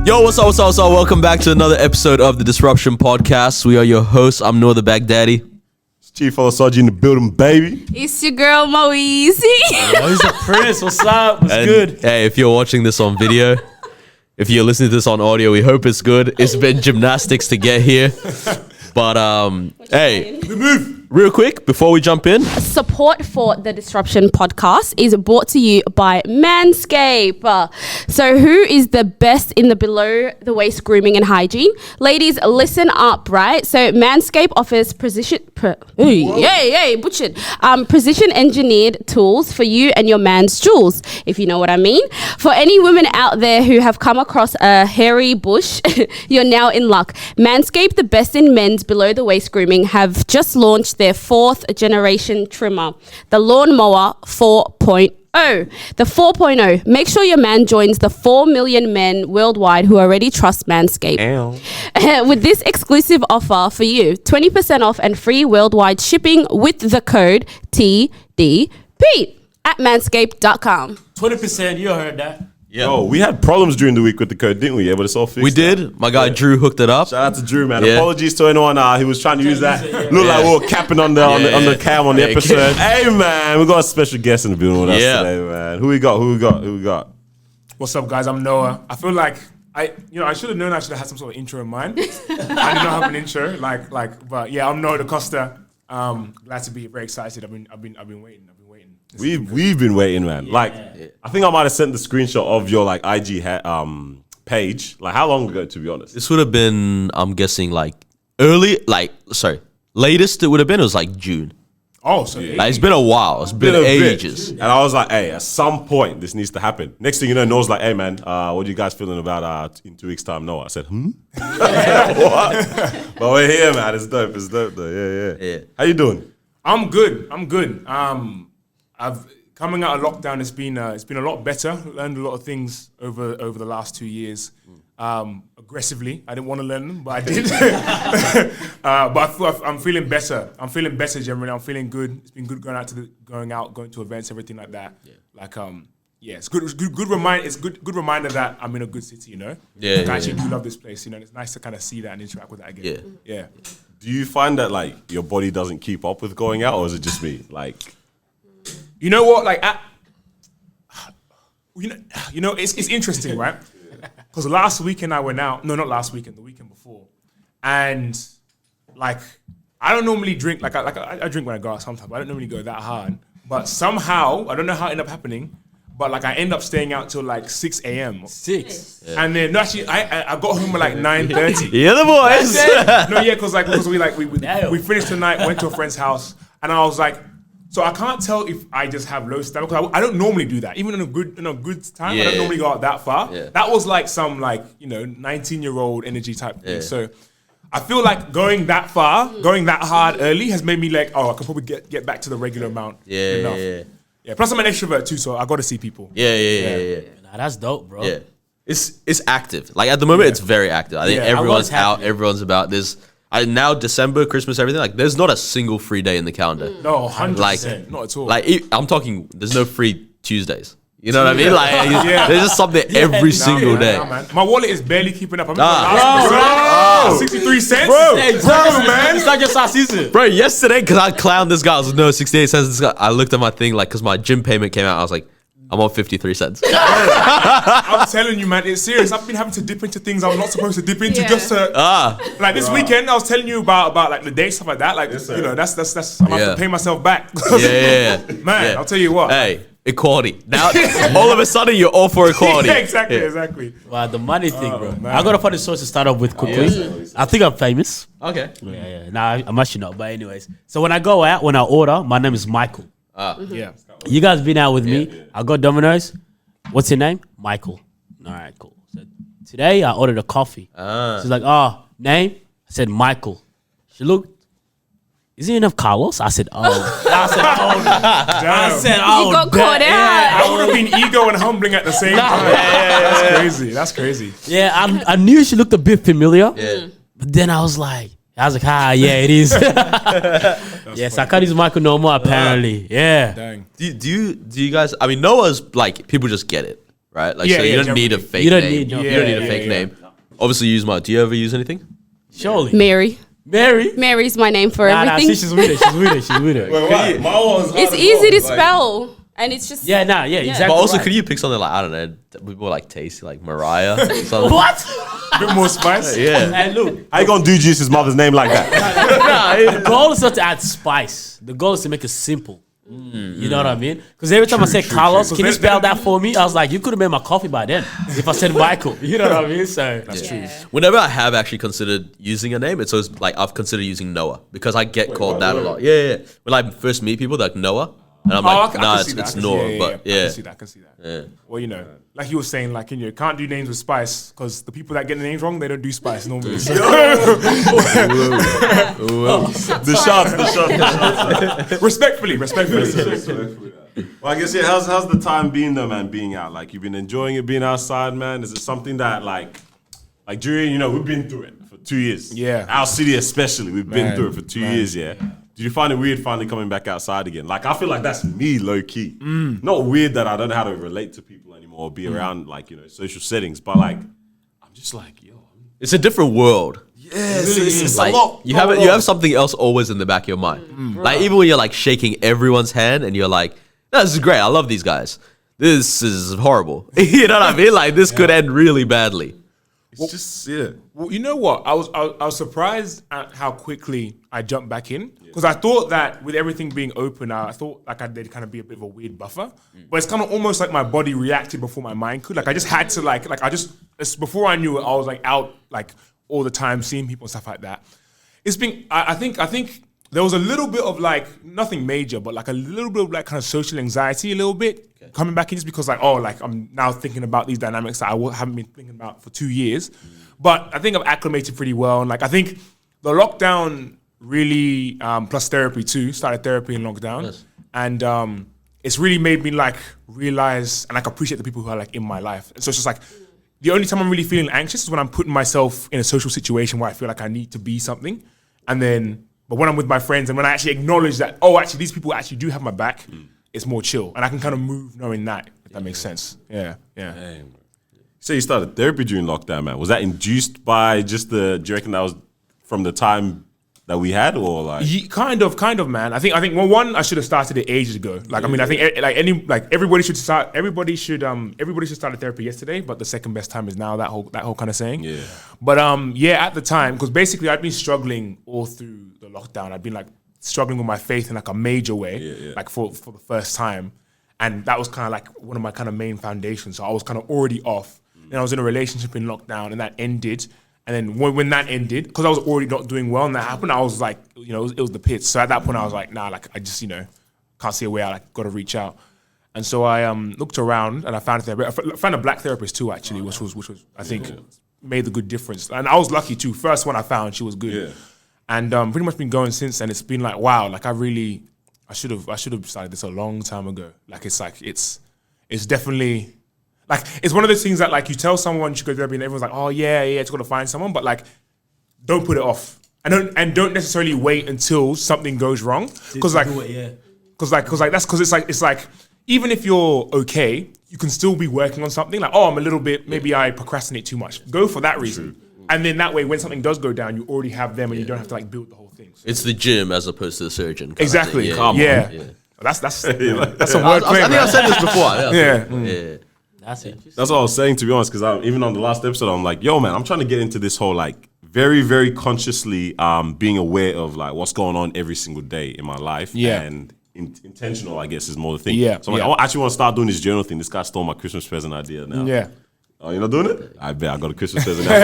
Yo, what's up, what's up, what's up? Welcome back to another episode of the Disruption Podcast. We are your hosts. I'm Noah the Baghdadi. It's Chief Olasaji in the building, baby. It's your girl, Moeezy. Oh, he's a prince. What's up? What's good? Hey, if you're watching this on video, if you're listening to this on audio, we hope it's good. It's been gymnastics to get here. But, hey, real quick, before we jump in. Support for the Disruption Podcast is brought to you by Manscaped. So who is the best in the below the waist grooming and hygiene? Ladies, listen up, right? So Manscaped offers precision engineered tools for you and your man's jewels, if you know what I mean. For any women out there who have come across a hairy bush, you're now in luck. Manscaped, the best in men's below the waist grooming, have just launched their 4th generation trimmer, the Lawnmower 4.0. The 4.0. Make sure your man joins the 4 million men worldwide who already trust Manscaped. With this exclusive offer for you, 20% off and free worldwide shipping with the code TDP at manscaped.com. 20%, you heard that. Yeah. Oh, we had problems during the week with the code, didn't we? Yeah, but it's all fixed. We did. My guy Drew hooked it up. Shout out to Drew, man. Yeah. Apologies to anyone who was trying to use that. Look like we were capping on the cam on the episode. Hey, man, we got a special guest in the building with us today, man. Who we got? What's up, guys? I'm Noah. I feel like I should have known I should have had some sort of intro in mind. I did not have an intro, but yeah, I'm Noah DaCosta. Glad to be very excited. I've been waiting. We've been waiting, man. I think I might have sent the screenshot of your IG page. Like, how long ago, to be honest? This would have been, I'm guessing, latest it would have been, it was like June. Oh, so Like, it's been a while. It's been ages. And I was like, hey, at some point, this needs to happen. Next thing you know, Noah's like, hey, man, what are you guys feeling about in 2 weeks' time, Noah? I said, what? But we're here, man. It's dope though. Yeah. How you doing? I'm good. I've coming out of lockdown. It's been a lot better. Learned a lot of things over the last 2 years. Aggressively, I didn't want to learn them, but I did. But I'm feeling better. I'm feeling better generally. I'm feeling good. It's been good going to events, everything like that. Yeah. It's good. It's good reminder. It's good reminder that I'm in a good city. You know. Yeah. I actually do love this place. You know, and it's nice to kind of see that and interact with that again. Yeah. Do you find that your body doesn't keep up with going out, or is it just me? You know what? It's interesting, right? Because last weekend I went out. No, not last weekend. The weekend before, and I don't normally drink. I drink when I go out sometimes. But I don't normally go that hard. But somehow I don't know how it ended up happening. But I end up staying out till 6 a.m. 6. Yeah. And then I got home at 9:30. Yeah, the boys. No, yeah, because we finished the night, went to a friend's house, and I was like. So I can't tell if I just have low stamina because I don't normally do that. Even in a good time, I don't normally go out that far. Yeah. That was some 19-year-old energy type thing. So I feel like going that far, going that hard early has made me I can probably get back to the regular amount. Yeah. Plus I'm an extrovert too, so I got to see people. Yeah. Nah, that's dope, bro. Yeah. It's active. At the moment, it's very active. I think everyone's out, everyone's about. Now December, Christmas, everything, there's not a single free day in the calendar. No, 100%. Not at all. I'm talking, there's no free Tuesdays. You know what I mean? There's just something every single day. Man. My wallet is barely keeping up. I'm 63 cents? Bro, man. It's not just our season. Bro, yesterday, because I clowned this guy, I was like, no, 68 cents. This guy, I looked at my thing, because my gym payment came out, I was like, I'm on 53 cents. I'm telling you, man, it's serious. I've been having to dip into things I'm not supposed to dip into just to... this weekend, I was telling you about the day, stuff like that. That's I'm going to have to pay myself back. Man, I'll tell you what. Hey, equality. Now, all of a sudden, you're all for equality. Exactly. Wow, the money thing, bro. Man. I got a funny source to start off with quickly. I think I'm famous. Okay. Yeah. Nah, I'm actually not. But anyways. So when I go out, when I order, my name is Michael. Yeah. You guys been out with me. I got Domino's. What's your name? Michael. All right, cool. So today I ordered a coffee. She's like, name? I said Michael. She looked. Is it enough Carlos? I said, oh. You got caught out. I would have been ego and humbling at the same time. That's crazy. Yeah, I knew she looked a bit familiar. Yeah. But then I was like, yeah, it is. Yes, I can't use Michael no more, apparently. Yeah. Dang. Do you guys, I mean, Noah's people just get it. right? Like, Yeah, so you yeah, don't need a generally. fake You don't name. need- You yeah, don't need a yeah, fake yeah. name. Obviously, use my. Do you ever use anything? Surely. Mary. Mary? Mary's my name for Nah, everything. see, she's with it. She's with it. She's with it. Wait, my one was hard It's as easy well. to spell, and it's just Yeah, exactly. But also, right. could you pick something like, I don't know, people like tasty, like Mariah? Something? What? A bit more spice. Yeah. And look, How you gonna do Juice's mother's name like that? the goal is not to add spice. The goal is to make it simple. You know what I mean? Because every time I say Carlos, can you spell that for me? I was like, you could have made my coffee by then if I said Michael. You know what I mean? So that's true. Whenever I have actually considered using a name, it's always like I've considered using Noah because I get called that a lot. Yeah. When I first meet people, they're like Noah. And I'm like, I nah, can see that. it's I can see- Noah. But I yeah. can see that. Well, you know, like you were saying, like you can't do names with spice because the people that get the names wrong, they don't do spice normally. So. The shots. respectfully. Well, I guess how's the time been though, man? Being out, like you've been enjoying it, being outside, man. Is it something that like during we've been through it for 2 years. Yeah. Our city especially, we've been Man, through it for 2 years. Yeah. Did you find it weird finally coming back outside again? Like I feel like that's me low key. Not weird that I don't know how to relate to people anymore, or be around social settings, but like I'm just like yo. It's a different world. It's Like a lot. you have something else always in the back of your mind. Like even when you're like shaking everyone's hand and you're like, no, this is great. I love these guys. This is horrible. You know what I mean? Like this could end really badly. It's just Well, you know what? I was surprised at how quickly I jumped back in because I thought that with everything being open, I thought like there'd kind of be a bit of a weird buffer. But it's kind of almost like my body reacted before my mind could. Like I just had to before I knew it, I was like out like all the time seeing people and stuff like that. It's been I think there was a little bit of like nothing major, but like a little bit of like kind of social anxiety a little bit coming back in just because like I'm now thinking about these dynamics that I haven't been thinking about for 2 years. But I think I've acclimated pretty well. And like I think the lockdown really, plus therapy too, started therapy in lockdown. Yes. And it's really made me like realize and like appreciate the people who are like in my life. And so it's just like the only time I'm really feeling anxious is when I'm putting myself in a social situation where I feel like I need to be something. But when I'm with my friends and when I actually acknowledge that, actually these people actually do have my back, it's more chill. And I can kind of move knowing that, if that makes sense. Yeah. So you started therapy during lockdown, man. Was that induced by do you reckon that was from the time that we had, or like? Kind of, man. I think well, one, I should have started it ages ago. Like, I mean, I think everybody should start therapy yesterday, but the second best time is now, that whole kind of saying. Yeah. But at the time, because basically I'd been struggling all through the lockdown. I'd been like struggling with my faith in like a major way, like for the first time. And that was kind of like one of my kind of main foundations. So I was kind of already off. Then I was in a relationship in lockdown and that ended. And then when that ended, because I was already not doing well and that happened, I was like, it was the pits. So at that point I was like, nah, like I just, can't see a way out, like got to reach out. And so I looked around and I found a therapist. I found a black therapist too, actually, which was I think made the good difference. And I was lucky too. First one I found, she was good. Yeah. And pretty much been going since, and it's been like, wow, like I should have started this a long time ago. Like it's definitely like it's one of those things that like you tell someone you should go to therapy and everyone's like, oh yeah, it's got to find someone, but like don't put it off and don't necessarily wait until something goes wrong because it's like even if you're okay, you can still be working on something. Like I'm a little bit maybe I procrastinate too much. Go for that reason. And then that way, when something does go down, you already have them, and you don't have to like build the whole thing. So. It's the gym as opposed to the surgeon. Exactly. Yeah. That's a word play. I think I've said this before. Yeah. That's it. That's what I was saying, to be honest, because even on the last episode, I'm like, yo, man, I'm trying to get into this whole like very, very consciously being aware of like what's going on every single day in my life. Yeah. And intentional, I guess, is more the thing. Yeah. So I'm like, I actually want to start doing this journal thing. This guy stole my Christmas present idea now. Yeah. Oh, you're not doing it? I bet I got a Christmas present now.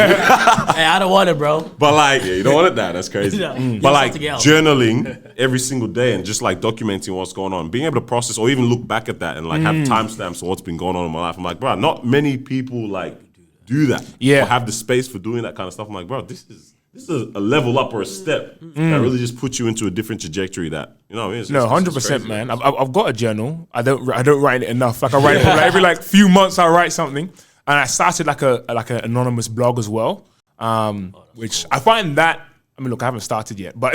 Hey, I don't want it, bro. But like, you don't want it now. That's crazy. But like journaling every single day and just like documenting what's going on, being able to process or even look back at that and like have timestamps of what's been going on in my life. I'm like, bro, not many people like do that. Yeah. Or have the space for doing that kind of stuff. I'm like, bro, this is a level up or a step that really just puts you into a different trajectory that, you know what I mean? No, 100%, man. I've got a journal. I don't write it enough. Like I write it every like few months. I write something. And I started like an anonymous blog as well, which I find that. I mean, look, I haven't started yet, but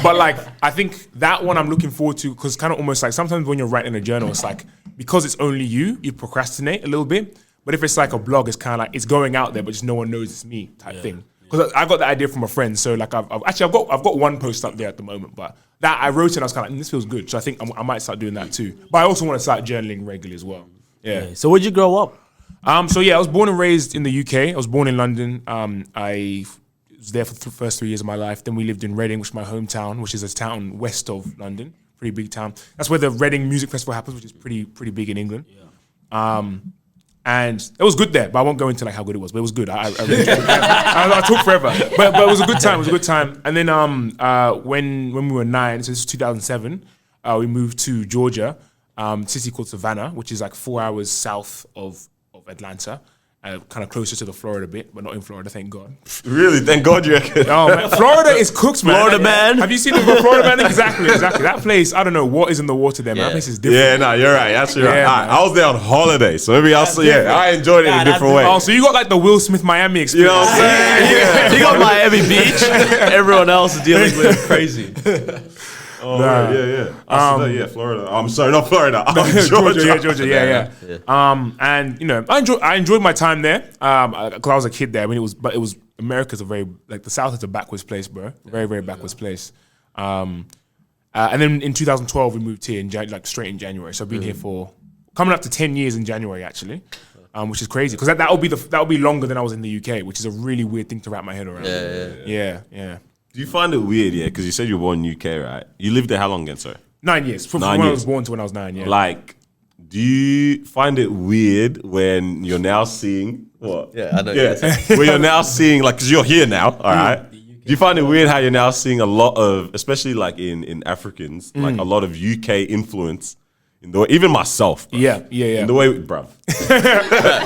but like I think that one I'm looking forward to because kind of almost like sometimes when you're writing a journal, it's like because it's only you procrastinate a little bit. But if it's like a blog, it's kind of like it's going out there, but just no one knows it's me type thing. Because I got the idea from a friend. So like I've got one post up there at the moment, but that I wrote it and I was kind of like, this feels good. So I think I might start doing that too. But I also want to start journaling regularly as well. Yeah. So where'd you grow up? So yeah, I was born and raised in the UK. I was born in London. I was there for the first 3 years of my life. Then we lived in Reading, which is my hometown, which is a town west of London. Pretty big town. That's where the Reading Music Festival happens, which is pretty big in England. Yeah. And it was good there, but I won't go into like how good it was. But it was good. I really enjoyed it. I talk forever, but it was a good time. It was a good time. And then when we were 9, so this was 2007, we moved to Georgia, city called Savannah, which is like 4 hours south of Atlanta. Kind of closer to the Florida bit, but not in Florida, thank God. Really? Thank God you reckon? Oh, man. Florida is cooked, man. Florida man. Have you seen the Florida man? Exactly. That place, I don't know what is in the water there, man. That place is different. Yeah, no, you're right. Actually, right. Yeah, I was there on holiday, so maybe I enjoyed it in a different way. Oh, so you got like the Will Smith Miami You experience. know what I'm saying? Yeah. You got Miami Beach. Everyone else is dealing with crazy. Oh, right, yeah. Florida. I'm sorry, not Florida. Georgia. Yeah. And you know, I enjoyed my time there. Because I was a kid there. I mean, it was America's a very like the South is a backwards place, bro. Very, very backwards place. And then in 2012 we moved here in straight in January. So I've been here for coming up to 10 years in January actually. Which is crazy because that will be longer than I was in the UK, which is a really weird thing to wrap my head around. Yeah. Do you find it weird, because you said you were born in the UK, right? You lived there how long again, sorry? 9 years. From when I was born to when I was 9, yeah. Like, do you find it weird when you're now seeing, what? Yeah, I know. Yeah, when you're now seeing, like, because you're here now, all right? Do you find it weird how you're now seeing a lot of, especially like in Africans, like a lot of UK influence in the way, even myself, bro. Yeah. In the way, bro.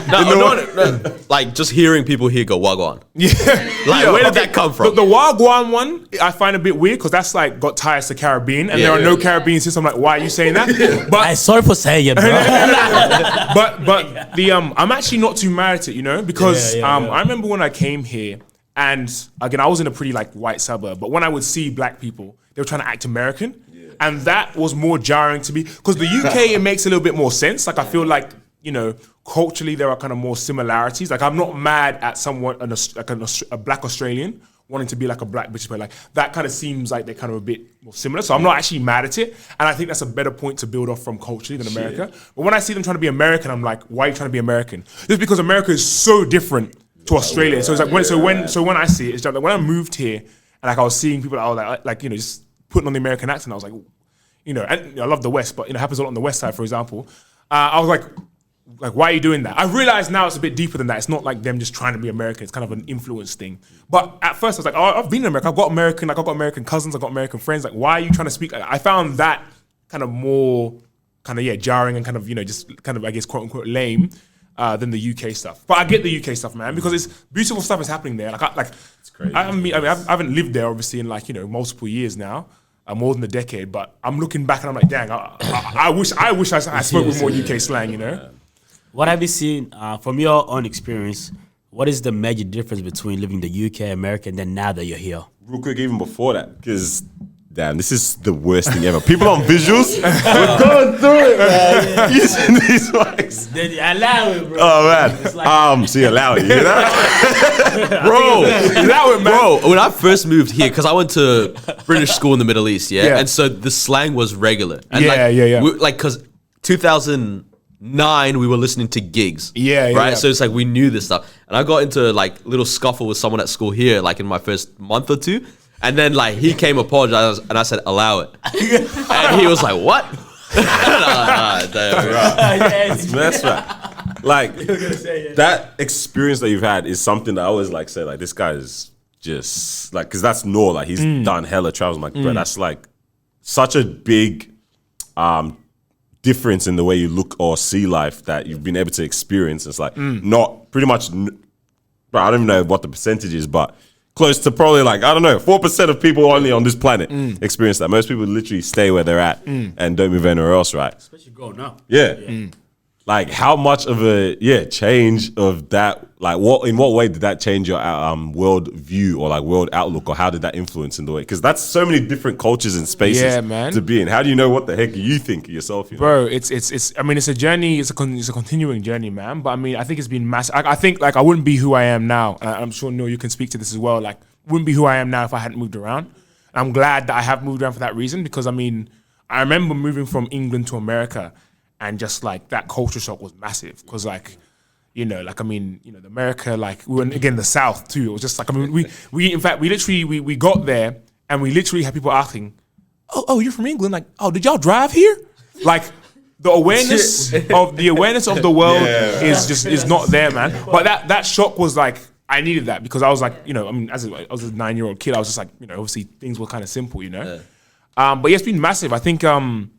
No. Like just hearing people here go Wagwan. Yeah. Like where did that come from? The Wagwan one, I find a bit weird because that's like got ties to Caribbean, and there are no Caribbeans here. So I'm like, why are you saying that? But Sorry for saying it, bro. but the I'm actually not too mad at it, because I remember when I came here, and again I was in a pretty like white suburb, but when I would see black people, they were trying to act American. And that was more jarring to me because the UK, it makes a little bit more sense. Like I feel like, culturally there are kind of more similarities. Like I'm not mad at someone, a black Australian wanting to be like a black British player. Like that kind of seems like they're kind of a bit more similar. So I'm not actually mad at it. And I think that's a better point to build off from culturally than America. But when I see them trying to be American, I'm like, why are you trying to be American? Just because America is so different to Australia. So it's like when I see it, it's like when I moved here and like I was seeing people, I was like just putting on the American accent, I was like, and I love the West, but it happens a lot on the West side, for example. I was like, why are you doing that? I realize now it's a bit deeper than that. It's not like them just trying to be American. It's kind of an influence thing. But at first I was like, oh, I've been in America. I've got American cousins. I've got American friends. Like, why are you trying to speak? I found that kind of more jarring and kind of, just kind of, I guess, quote unquote lame than the UK stuff. But I get the UK stuff, man, because it's beautiful stuff is happening there. It's crazy. I haven't lived there obviously in multiple years now. More than a decade, but I'm looking back and I'm like, dang, I wish I spoke with more UK slang, What have you seen from your own experience? What is the major difference between living in the UK, America, and then now that you're here? Real quick, even before that, because damn, this is the worst thing ever. People on visuals, we're going through it, man. Using these mics. They allow it, bro. Oh man, so you allow it, you hear that? Bro, when I first moved here, because I went to British school in the Middle East, and so the slang was regular. And because 2009 we were listening to gigs, right? So it's like we knew this stuff, and I got into like little scuffle with someone at school here, like in my first month or two. And then like he came apologized and I said, allow it. And he was like, what? That's right. Like that experience that you've had is something that I always like say, like this guy is just like, cause that's Noor, like he's done hella travels. I'm like, bro, that's like such a big difference in the way you look or see life that you've been able to experience. It's like not pretty much, bro, I don't even know what the percentage is, but close to probably 4% of people only on this planet experience that. Most people literally stay where they're at and don't move anywhere else, right? Especially growing up. Yeah. like how much of a change of that? Like in what way did that change your world view or like world outlook, or how did that influence in the way? Because that's so many different cultures and spaces to be in. How do you know what the heck you think of yourself? You know? Bro, it's. I mean, it's a journey. It's a continuing journey, man. But I mean, I think it's been massive. I think like I wouldn't be who I am now. And I'm sure Neil, you can speak to this as well. Like, wouldn't be who I am now if I hadn't moved around. And I'm glad that I have moved around for that reason, because I mean, I remember moving from England to America, and just like that culture shock was massive. Because like, you know, like I mean, you know, America, like we were again the South too. It was just like, I mean, we in fact we literally got there and we literally had people asking, oh, you're from England? Like, oh, did y'all drive here? Like the awareness of the world is not there, man. But that shock was like, I needed that, because I was like, you know, I mean, I was a 9-year-old kid, I was just like, you know, obviously things were kind of simple, you know. But yeah, it's been massive. I think on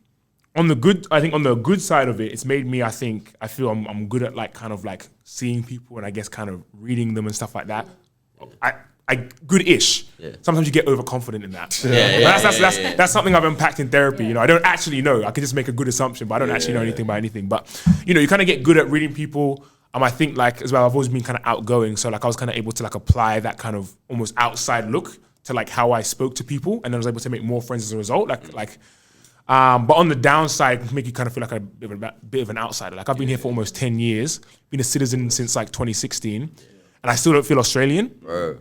the good side of it, it's made me, I feel I'm good at like kind of like seeing people and I guess kind of reading them and stuff like that. I good-ish. Yeah. Sometimes you get overconfident in that. That's something I've unpacked in therapy. You know, I don't actually know. I can just make a good assumption, but I don't actually know anything about anything. But you know, you kind of get good at reading people. I think like as well, I've always been kind of outgoing, so like I was kind of able to like apply that kind of almost outside look to like how I spoke to people, and then I was able to make more friends as a result. But on the downside, it can make you kind of feel like a bit of an outsider. Like I've been here for almost 10 years, been a citizen since like 2016, and I still don't feel Australian. Bro.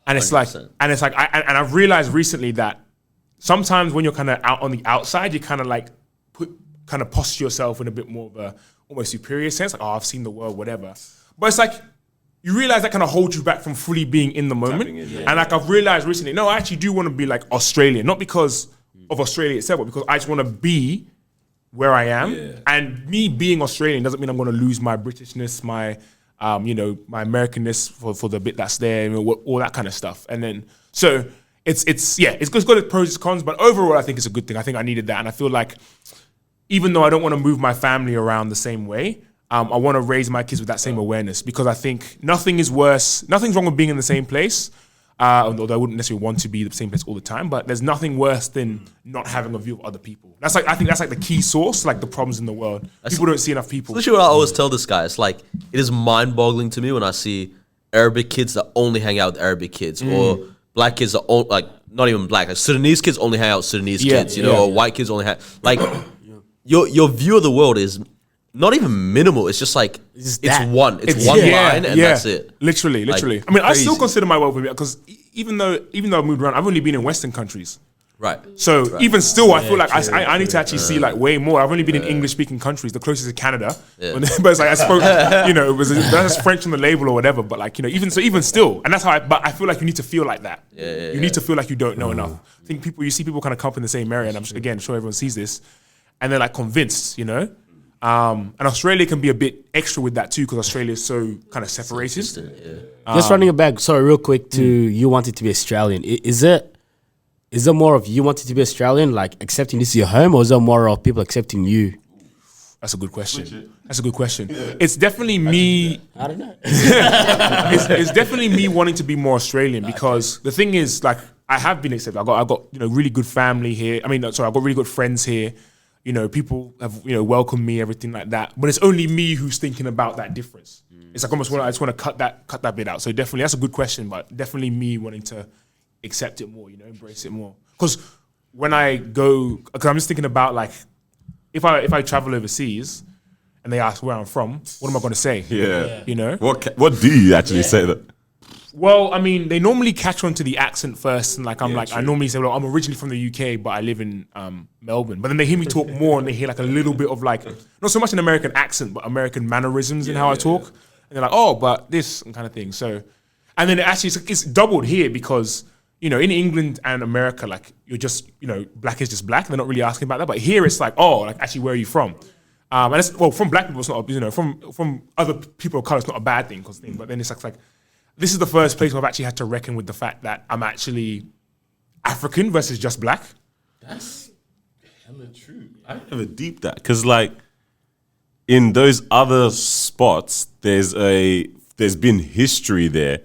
And it's 100%. I've realized recently that sometimes when you're kind of out on the outside, you kind of like posture yourself in a bit more of a almost superior sense, like, oh, I've seen the world, whatever. But it's like, you realize that kind of holds you back from fully being in the moment. And like I've realized recently, no, I actually do want to be like Australian, not because of Australia itself, but because I just want to be where I am. Yeah. And me being Australian doesn't mean I'm going to lose my Britishness, my my Americanness for the bit that's there, you know, all that kind of stuff. And then, so it's got its pros and cons, but overall I think it's a good thing. I think I needed that. And I feel like, even though I don't want to move my family around the same way, I want to raise my kids with that same awareness, because I think nothing's wrong with being in the same place, although I wouldn't necessarily want to be the same place all the time, but there's nothing worse than not having a view of other people. I think that's like the key source, like the problems in the world. People don't see enough people. Literally what I always tell this guy, it's like, it is mind-boggling to me when I see Arabic kids that only hang out with Arabic kids, or black kids that like, not even black, like Sudanese kids only hang out with Sudanese kids, you know, or white kids only hang, like, your view of the world is not even minimal. It's just like it's one line and that's it. Literally. Like, I mean, crazy. I still consider my world because even though I've moved around, I've only been in Western countries. Right. So even still, I feel like I need to actually see like way more. I've only been in English-speaking countries. The closest is Canada. Yeah. But it's like I spoke, you know, that's French on the label or whatever. But like, you know, even still, and that's how. But I feel like you need to feel like that. You need to feel like you don't know enough. I think you see people kind of come from the same area, and I'm sure everyone sees this, and they're like convinced, you know. And Australia can be a bit extra with that too, because Australia is so kind of separated. Just running it back, sorry, real quick to you wanted to be Australian. Is it more of you wanted to be Australian, like accepting this as your home, or is it more of people accepting you? That's a good question. It's definitely me. I don't know. it's definitely me wanting to be more Australian, because the thing is, like, I have been accepted. I got you know, really good family here. I've got really good friends here. You know, people have, you know, welcomed me, everything like that. But it's only me who's thinking about that difference. It's like almost I just want to cut that bit out. So definitely, that's a good question, but definitely me wanting to accept it more, you know, embrace it more. Because when I go, because I'm just thinking about like, if I travel overseas and they ask where I'm from, what am I going to say? Yeah. You know? What do you actually say that? Well, I mean, they normally catch on to the accent first, and like I normally say, well, I'm originally from the UK, but I live in Melbourne. But then they hear me talk more, and they hear like a little bit of like, not so much an American accent, but American mannerisms in how I talk. And they're like, oh, but this kind of thing. So, and then it's doubled here, because, you know, in England and America, like, you're just, you know, black is just black. They're not really asking about that. But here it's like, oh, like, actually, where are you from? And it's, well, from black people, it's not, you know, from other people of color, it's not a bad thing, but then it's like this is the first place where I've actually had to reckon with the fact that I'm actually African versus just black. That's hella true. I never deep that, because like in those other spots, there's been history there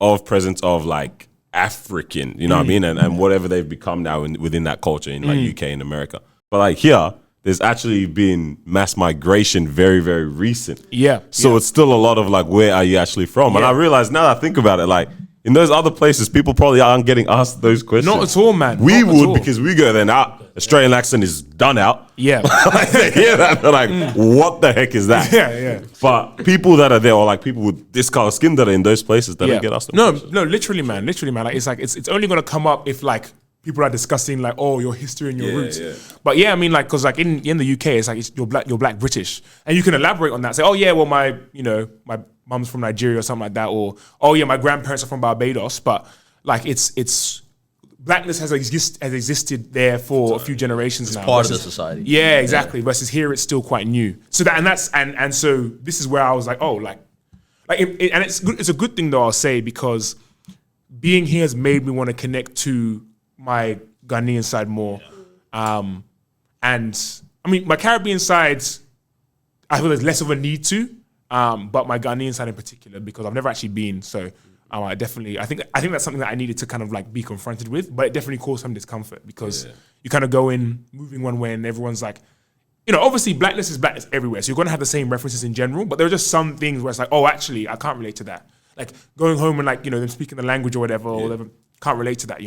of presence of like African, you know what I mean, and whatever they've become now within that culture in like UK and America. But like here, there's actually been mass migration very, very recent. Yeah. So it's still a lot of like, where are you actually from? And I realize now that I think about it, like in those other places, people probably aren't getting asked those questions. Not at all, man. We would, because we go there now. Australian accent is done out. Yeah. Like they hear that, they're like, what the heck is that? Yeah. But people that are there, or like people with this color skin that are in those places, that don't get asked. No, literally, man. Like it's only gonna come up if like people are discussing like, oh, your history and your roots. Yeah. But yeah, I mean, like, because like in the UK, it's like you're black British, and you can elaborate on that. Say, oh yeah, well my mum's from Nigeria or something like that, or oh yeah, my grandparents are from Barbados. But like it's blackness has existed there for a few generations now. It's part of the society. Yeah, exactly. Yeah. Versus here, it's still quite new. So and so this is where I was like, oh, and it's good. It's a good thing though, I'll say, because being here has made me want to connect to my Ghanaian side more. And I mean, my Caribbean side, I feel there's less of a need to, but my Ghanaian side in particular, because I've never actually been. So I think that's something that I needed to kind of like be confronted with, but it definitely caused some discomfort because you kind of go in moving one way and everyone's like, obviously blackness is blackness everywhere. So you're going to have the same references in general, but there are just some things where it's like, oh, actually, I can't relate to that. Like going home and like, them speaking the language or whatever, can't relate to that,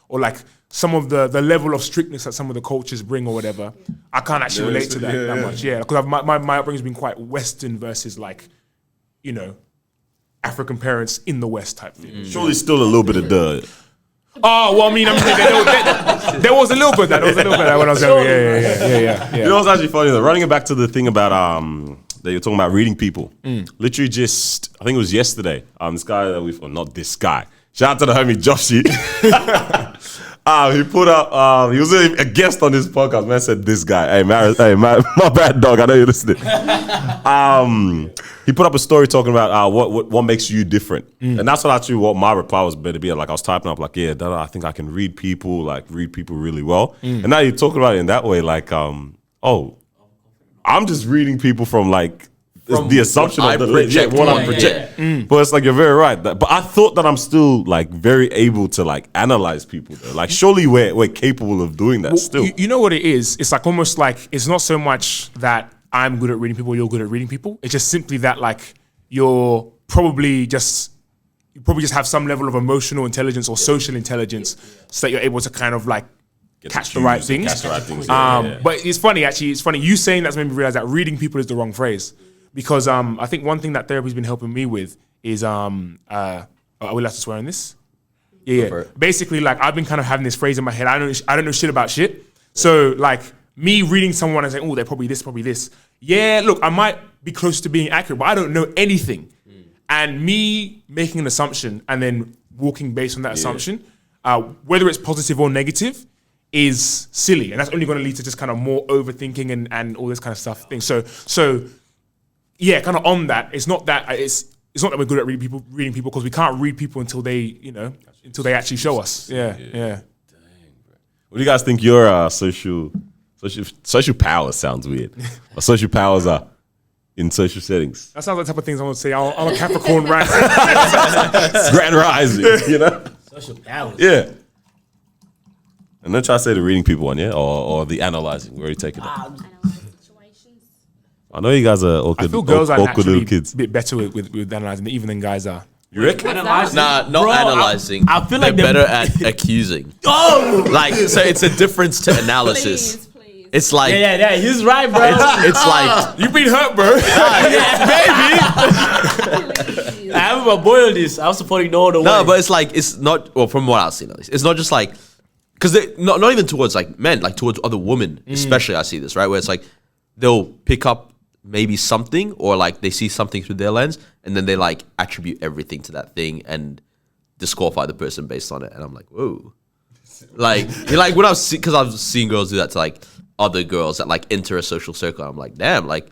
or like some of the level of strictness that some of the cultures bring or whatever, I can't actually relate to that much. Yeah, because my upbringing's been quite Western versus like, African parents in the West type thing. Surely still a little bit of dirt. Oh, well, I mean, there was a little bit of that. There was a little bit of that when I was younger. Yeah. You know what's actually funny though? Running it back to the thing about that you're talking about reading people. Literally just, I think it was yesterday. This guy that not this guy. Shout out to the homie Joshy. He put up, he was a guest on his podcast. Man said, this guy, my bad dog, I know you're listening. He put up a story talking about what makes you different. And that's what my reply was better be. Like I was typing up like, I think I can read people really well. And now you're talking about it in that way, like, I'm just reading people from like, the assumption of what I project. But it's like, you're very right. But I thought that I'm still like very able to like analyze people though. Like surely we're capable of doing that still. You know what it is? It's like almost like, it's not so much that I'm good at reading people, you're good at reading people. It's just simply that like you probably just have some level of emotional intelligence or social intelligence so that you're able to kind of like catch the right things. But it's funny, actually. You saying that's made me realize that reading people is the wrong phrase. Because I think one thing that therapy's been helping me with is are we allowed to swear on this? Yeah. Basically, like I've been kind of having this phrase in my head. I don't know shit about shit. So like me reading someone and saying, oh, they're probably this. Yeah, look, I might be close to being accurate, but I don't know anything. And me making an assumption and then walking based on that assumption, whether it's positive or negative, is silly, and that's only going to lead to just kind of more overthinking and all this kind of stuff. So. Yeah, kind of on that. It's not that it's not that we're good at reading people because we can't read people until they actually show us. Yeah. Dang, bro. What do you guys think your social powers sounds weird? What social powers are in social settings? That sounds like the type of things I want to say. I'm a Capricorn rising. Grand rising, Social powers. Yeah. And then try to say the reading people one, or the analyzing. Where are you taking it? I know you guys are awkward, I feel girls are awkward naturally little kids. a bit better with analyzing even than guys are. You reckon? Nah, not analyzing. I feel like they're better at accusing. Like, so it's a difference to analysis. Please. It's like, yeah, he's right, bro. It's like, You've been hurt, bro. Maybe. I have a boy on this. I'm supporting all the way. No, but it's like, it's not, well, from what I've seen at least, it's not just like, because not even towards like men, like towards other women, especially I see this, right? Where it's like, they'll pick up maybe something, or like they see something through their lens, and then they like attribute everything to that thing and disqualify the person based on it. And I'm like, whoa. Like, when I've seen girls do that to like other girls that like enter a social circle, I'm like, damn, like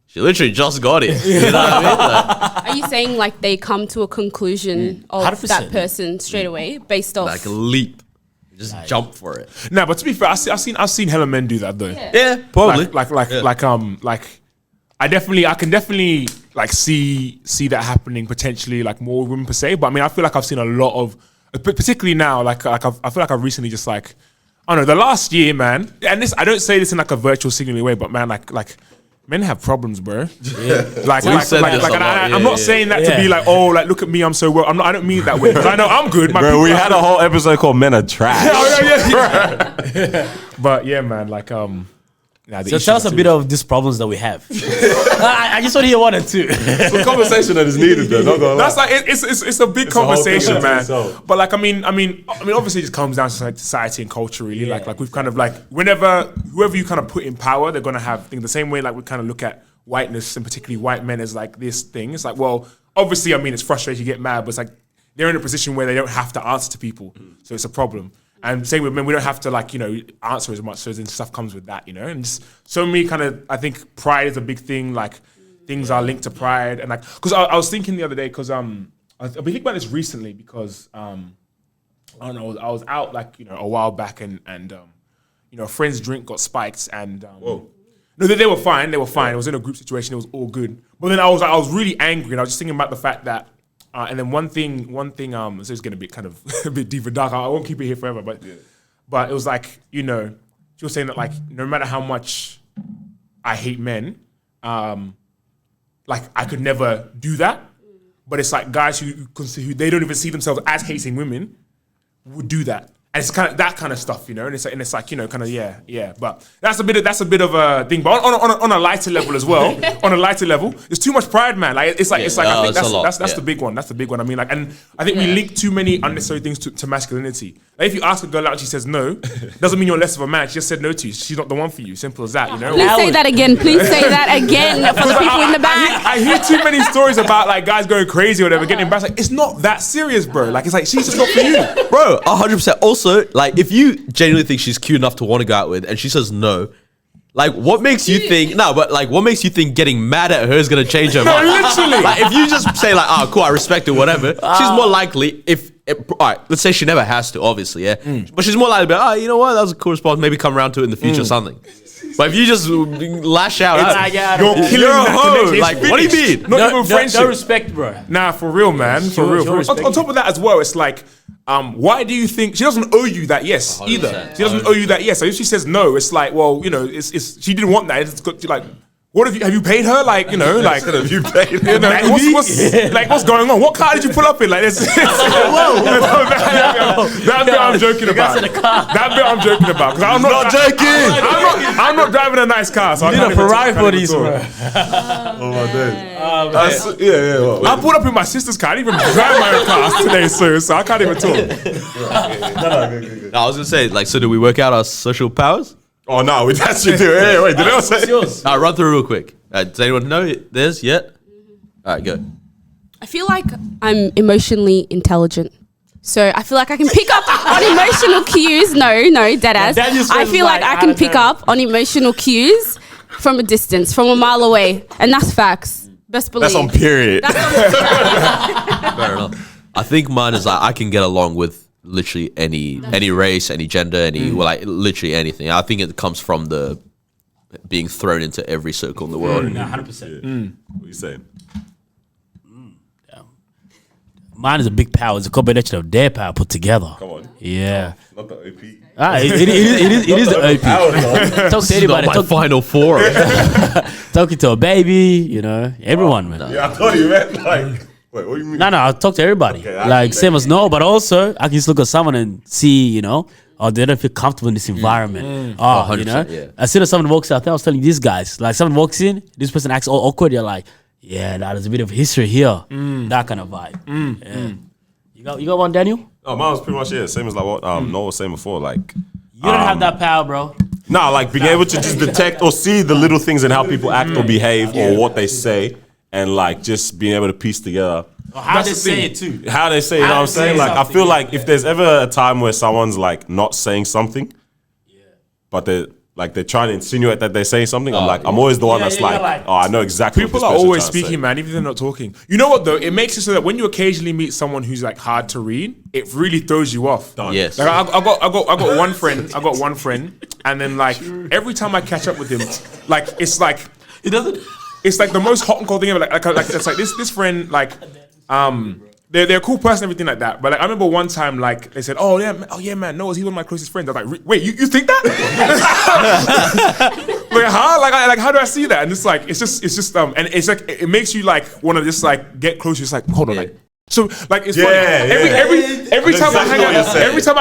she literally just got it. You know what I mean? Like, are you saying like they come to a conclusion of 100%. That person straight away based off like a leap? Just jump for it. Nah, but to be fair, I've seen hella men do that though. Yeah, probably. I can definitely like see that happening potentially, like more with women per se. But I mean, I feel like I've seen a lot of, particularly now, I feel like I've recently just like I don't know, the last year, man, and this, I don't say this in like a virtual signaling way, but man, like men have problems, bro. Yeah. I'm not saying that to be like, oh, like look at me, I'm so well. I don't mean it that way. Because I know I'm good. Bro, we had a whole episode called "Men Are Trash." But yeah, man, like so tell us a bit of these problems that we have. I just want to hear one or two. It's a conversation that is needed, though. Not gonna lie. That's like it's a big conversation, man. But like, I mean, obviously, it just comes down to society and culture, really. Yeah. Like we've kind of like whoever you kind of put in power, they're gonna have things the same way. Like we kind of look at whiteness and particularly white men as like this thing. It's like, well, obviously, I mean, it's frustrating, you get mad, but it's like they're in a position where they don't have to answer to people, so it's a problem. And same with men, we don't have to like, answer as much, so then stuff comes with that, and just so many kind of, I think pride is a big thing, like things are linked to pride, and like, because I was thinking the other day, because I've been thinking about this recently, because I don't know, I was out like, a while back, and a friend's drink got spiked, and no, they were fine, it was in a group situation, it was all good, but then I was really angry, and I was just thinking about the fact that and then one thing, so it's getting a bit kind of a bit deep and dark. I won't keep it here forever, but it was like, she was saying that like no matter how much I hate men, like I could never do that. But it's like guys who they don't even see themselves as hating women would do that. And it's kind of that kind of stuff, and it's like kind of yeah. But that's a bit of a thing. But on a lighter level as well, there's too much pride, man. Like it's like I think that's the big one. That's the big one. I mean, like, and I think we link too many unnecessary things to masculinity. Like if you ask a girl out and she says no, doesn't mean you're less of a man. She just said no to you. She's not the one for you. Simple as that. Please say that again. Please say that again for the people in the back. I hear too many stories about like guys going crazy or whatever, getting embarrassed. Like it's not that serious, bro. Like it's like she's just not for you, bro. 100%. Also, like if you genuinely think she's cute enough to want to go out with, and she says no, like what makes you think? No, but like what makes you think getting mad at her is gonna change her mind? Literally. Like if you just say like, oh cool, I respect it, whatever. She's more likely all right, let's say she never has to, obviously, yeah. But she's more likely to be like, you know what, that was a cool response. Maybe come around to it in the future or something. But if you just lash out, you're killing that connection. Like, what do you mean? Not even friendship. No respect, bro. Nah, for real, man. For real. On top of that as well, it's like, why do you think she doesn't owe you that yes either? She doesn't owe you that yes. So if she says no, it's like, well, it's she didn't want that. It's got like. What have you paid her? Like, like have you paid her? What's going on? What car did you pull up in? Like this. That bit I'm joking about. That bit I'm joking about. Because I'm not joking. I'm not driving a nice car, so I can't even Ferrari for these, bro. Oh my days. Yeah. I pulled up in my sister's car. I didn't even drive my own car today, so I can't even talk. No, I was gonna say, like, so do we work out our social powers? Oh no, we actually do. Hey, wait, did I say? Yours? I'll run through real quick. Does anyone know there's yet? All right, go. I feel like I'm emotionally intelligent. So I feel like I can pick up on emotional cues. No, deadass. I feel like I can pick up on emotional cues from a distance, from a mile away. And that's facts. Best believe. That's on period. Fair enough. I think mine is like I can get along with literally any race, any gender, literally anything. I think it comes from the being thrown into every circle in the world. 100%. What are you saying? Mine is a big power. It's a combination of their power put together. Come on. Yeah. Not the OP. It is the OP. Talk to anybody. Not my final four. Talking to a baby, everyone, man. Yeah, I thought you meant like. Wait, what do you mean? No, I talk to everybody. Okay, like same as no, but also I can just look at someone and see, they don't feel comfortable in this environment. Yeah. As soon as someone walks out there, I was telling these guys, like someone walks in, this person acts all awkward, you're like, yeah, there's a bit of history here. That kind of vibe. Yeah. You got one, Daniel? Oh, mine was pretty much same as like what Noah was saying before. Like you don't have that power, bro. Nah, like being able to just detect or see the little things in how people act or behave or what they say. And like just being able to piece together how they say it too. How they say it, you know what I'm saying? Like I feel like if there's ever a time where someone's like not saying something, but they're trying to insinuate that they're saying something, I'm always the one that's like, oh, I know exactly. People are always speaking, man, even if they're not talking. You know what though? It makes it so that when you occasionally meet someone who's like hard to read, it really throws you off. Done. Yes. Like I got one friend. I got one friend, and then like every time I catch up with him, like it's like It doesn't. it's like the most hot and cold thing ever. Like it's like this friend like they're a cool person, everything like that. But like, I remember one time, like they said, "Oh yeah, man, Noah's he's one of my closest friends." I was like, "Wait, you think that?" Like, huh? Like, how do I see that? And it's just and it's like it makes you like want to just like get closer. It's like, hold on, like. So like it's funny. Every time I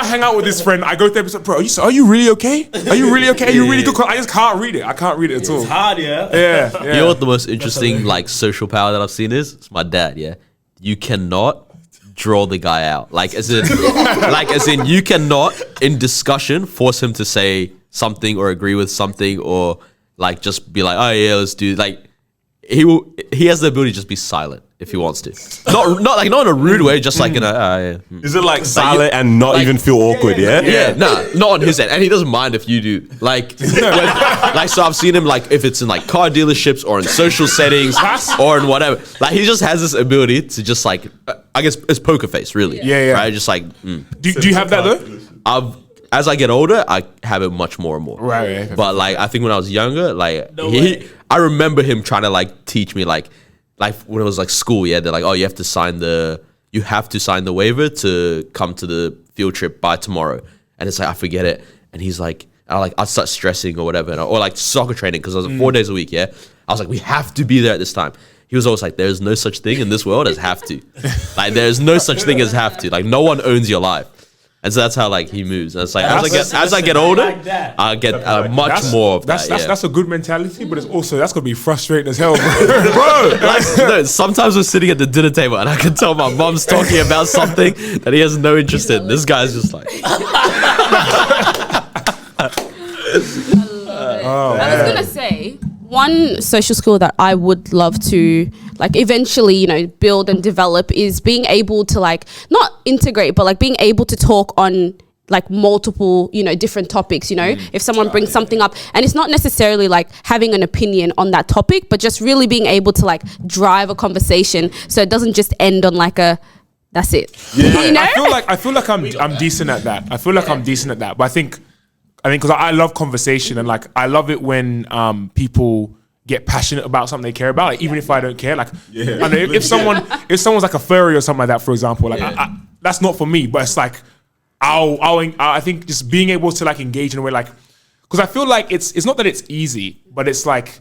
hang out with this friend, I go to them and say, "Bro, are you really okay? Are you really okay? Are you really good?" I just can't read it. I can't read it at all. It's hard, yeah. Yeah. You know what the most interesting like social power that I've seen is? It's my dad. Yeah, you cannot draw the guy out. Like as in you cannot in discussion force him to say something or agree with something or like just be like, "Oh yeah, let's do." Like he has the ability to just be silent if he wants to. Not in a rude way, just like in a Is it like silent and not even feel awkward, yeah, not on his end. And he doesn't mind if you do. Like so I've seen him like if it's in like car dealerships or in social settings or in whatever. Like he just has this ability to just like I guess it's poker face, really. Yeah. Right? Just like Do you have that though? As I get older, I have it much more and more. Right. But like I think when I was younger, like I remember him trying to like teach me like when it was like school, yeah, they're like, "Oh, you have to sign the waiver to come to the field trip by tomorrow." And it's like I forget it, and he's like, I start stressing or whatever, or like soccer training because I was 4 days a week. Yeah, I was like, we have to be there at this time. He was always like, "There's no such thing in this world as have to. Like, there's no such thing as have to. Like, no one owns your life." And so that's how like he moves. And it's like as I get older, I get much more of that. That's a good mentality, but it's also that's gonna be frustrating as hell, bro. No, sometimes we're sitting at the dinner table and I can tell my mom's talking about something that he has no interest in. This guy's just like. I was gonna say one social skill that I would love to like eventually, build and develop is being able to like not integrate, but like being able to talk on like multiple, different topics, if someone brings something up and it's not necessarily like having an opinion on that topic, but just really being able to like drive a conversation so it doesn't just end on like that's it. Yeah. I feel like I'm decent at that. I feel like I'm decent at that, but I think because I love conversation and like I love it when people get passionate about something they care about, like even if I don't care, like I know if someone's like a furry or something like that, for example, like that's not for me, but it's like I think just being able to like engage in a way like, because I feel like it's not that it's easy, but it's like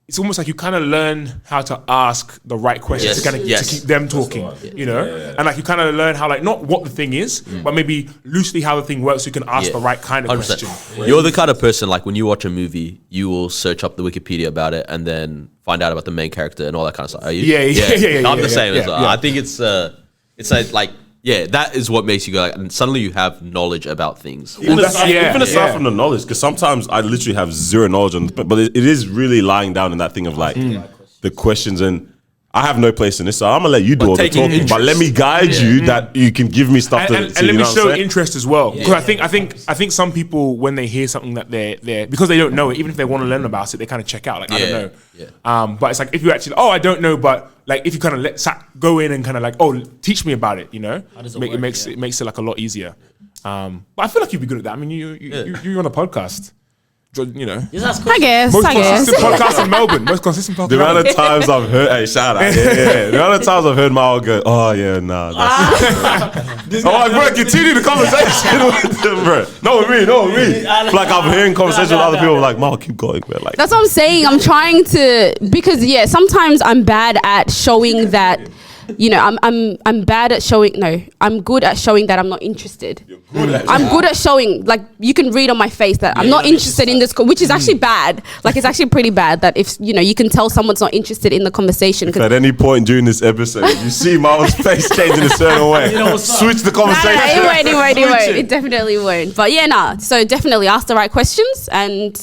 it's almost like you kind of learn how to ask the right questions to kind of to keep them talking, and like you kind of learn how like not what the thing is, but maybe loosely how the thing works, so you can ask the right kind of 100%. Question. You're the kind of person like when you watch a movie, you will search up the Wikipedia about it and then find out about the main character and all that kind of stuff. Are you? Yeah. I'm the same as well. I think it's like. Yeah, that is what makes you go, and suddenly you have knowledge about things. Even aside from the knowledge, because sometimes I literally have zero knowledge on, but it is really lying down in that thing of like the questions, and I have no place in this, so I'm gonna let you do all the talking, but let me guide you that you can give me stuff and let me show interest as well. Because I think some people when they hear something that they're because they don't know it, even if they want to learn about it, they kind of check out like I don't know. Yeah. But it's like if you actually I don't know, but like if you kind of go in and kind of like teach me about it, it makes it like a lot easier. But I feel like you'd be good at that. I mean, you're on a podcast. I guess. Most consistent podcast in Melbourne. Most consistent podcast. The amount of times I've heard, shout out. The amount of times I've heard Mal go, "Oh yeah, nah." I'm like, bro, continue the conversation with them, bro. Not with me. Like I'm hearing conversations with other people, like, "Mal, keep going, bro." Like that's what I'm saying. I'm trying to because sometimes I'm bad at showing that. I'm bad at showing. No, I'm good at showing that I'm not interested. I'm good at showing, like you can read on my face that I'm not interested in this, which is actually bad. Like it's actually pretty bad that if you can tell someone's not interested in the conversation. If at any point during this episode you see Mal's face change in a certain way, switch the conversation. It won't. It definitely won't. But so definitely ask the right questions and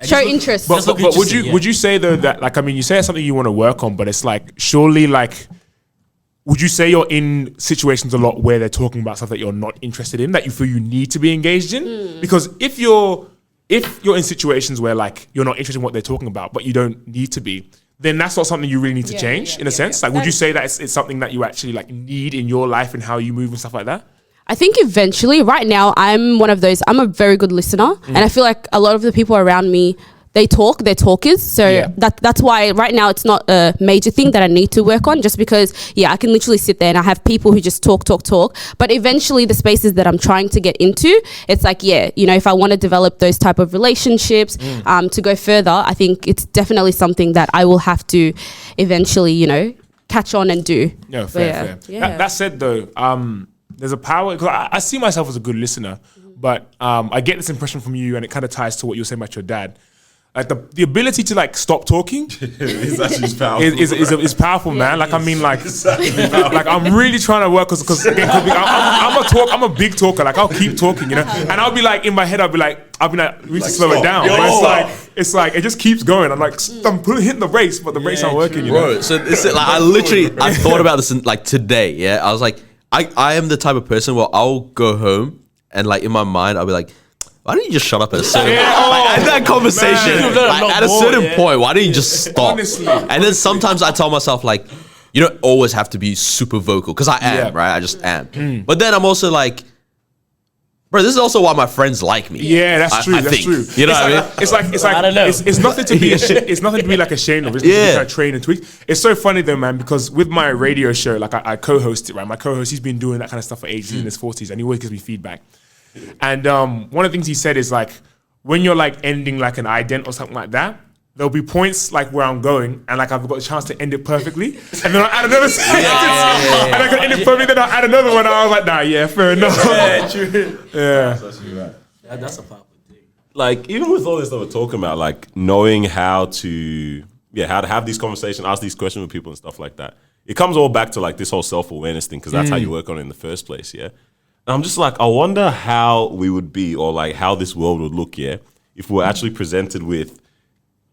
show interest. But would you say though that like you say it's something you want to work on, but it's like surely like. Would you say you're in situations a lot where they're talking about stuff that you're not interested in, that you feel you need to be engaged in? Because if you're in situations where like you're not interested in what they're talking about, but you don't need to be, then that's not something you really need to change in a sense. Like, would you say that it's something that you actually like need in your life and how you move and stuff like that? I think eventually, right now, I'm one of those. I'm a very good listener, and I feel like a lot of the people around me, they're talkers. So that's why right now it's not a major thing that I need to work on, just because, I can literally sit there and I have people who just talk. But eventually the spaces that I'm trying to get into, it's like, if I want to develop those type of relationships, to go further, I think it's definitely something that I will have to eventually, catch on and do. Yeah, fair. That said though, there's a power, because I see myself as a good listener, but I get this impression from you, and it kind of ties to what you were saying about your dad. Like the ability to like stop talking is actually powerful. Is powerful, man. Like I mean, like I'm really trying to work because I'm a big talker. Like I'll keep talking, and I'll be like in my head, I'll be like we need to slow it down. But it's like it just keeps going. I'm like I'm hitting the brakes, but the brakes aren't working. Bro, so it's like I thought about this like today. Yeah, I was like I am the type of person where I'll go home and like in my mind I'll be like, why don't you just shut up at a certain at that conversation? At a certain point, why don't you just stop? Honestly. And then sometimes I tell myself like, you don't always have to be super vocal, because I am, right? I just am. But then I'm also like, bro, this is also why my friends like me. Yeah, that's true. That's true. You know what I mean? It's like I don't know. It's nothing to be it's nothing to be like ashamed of. It's just trying to train and tweak. It's so funny though, man, because with my radio show, like I co-host it, right? My co-host, he's been doing that kind of stuff for ages, in his 40s, and he always gives me feedback. And one of the things he said is like, when you're like ending like an ident or something like that, there'll be points like where I'm going and like I've got a chance to end it perfectly, and then I'll add another sentence, and I can end it perfectly, then I'll add another one. And I was like, nah, fair enough. Yeah, true. That's a powerful thing. Like even with all this that we're talking about, like knowing how to have these conversations, ask these questions with people and stuff like that, it comes all back to like this whole self-awareness thing, because that's how you work on it in the first place. And I'm just like, I wonder how we would be, or like how this world would look, if we're actually presented with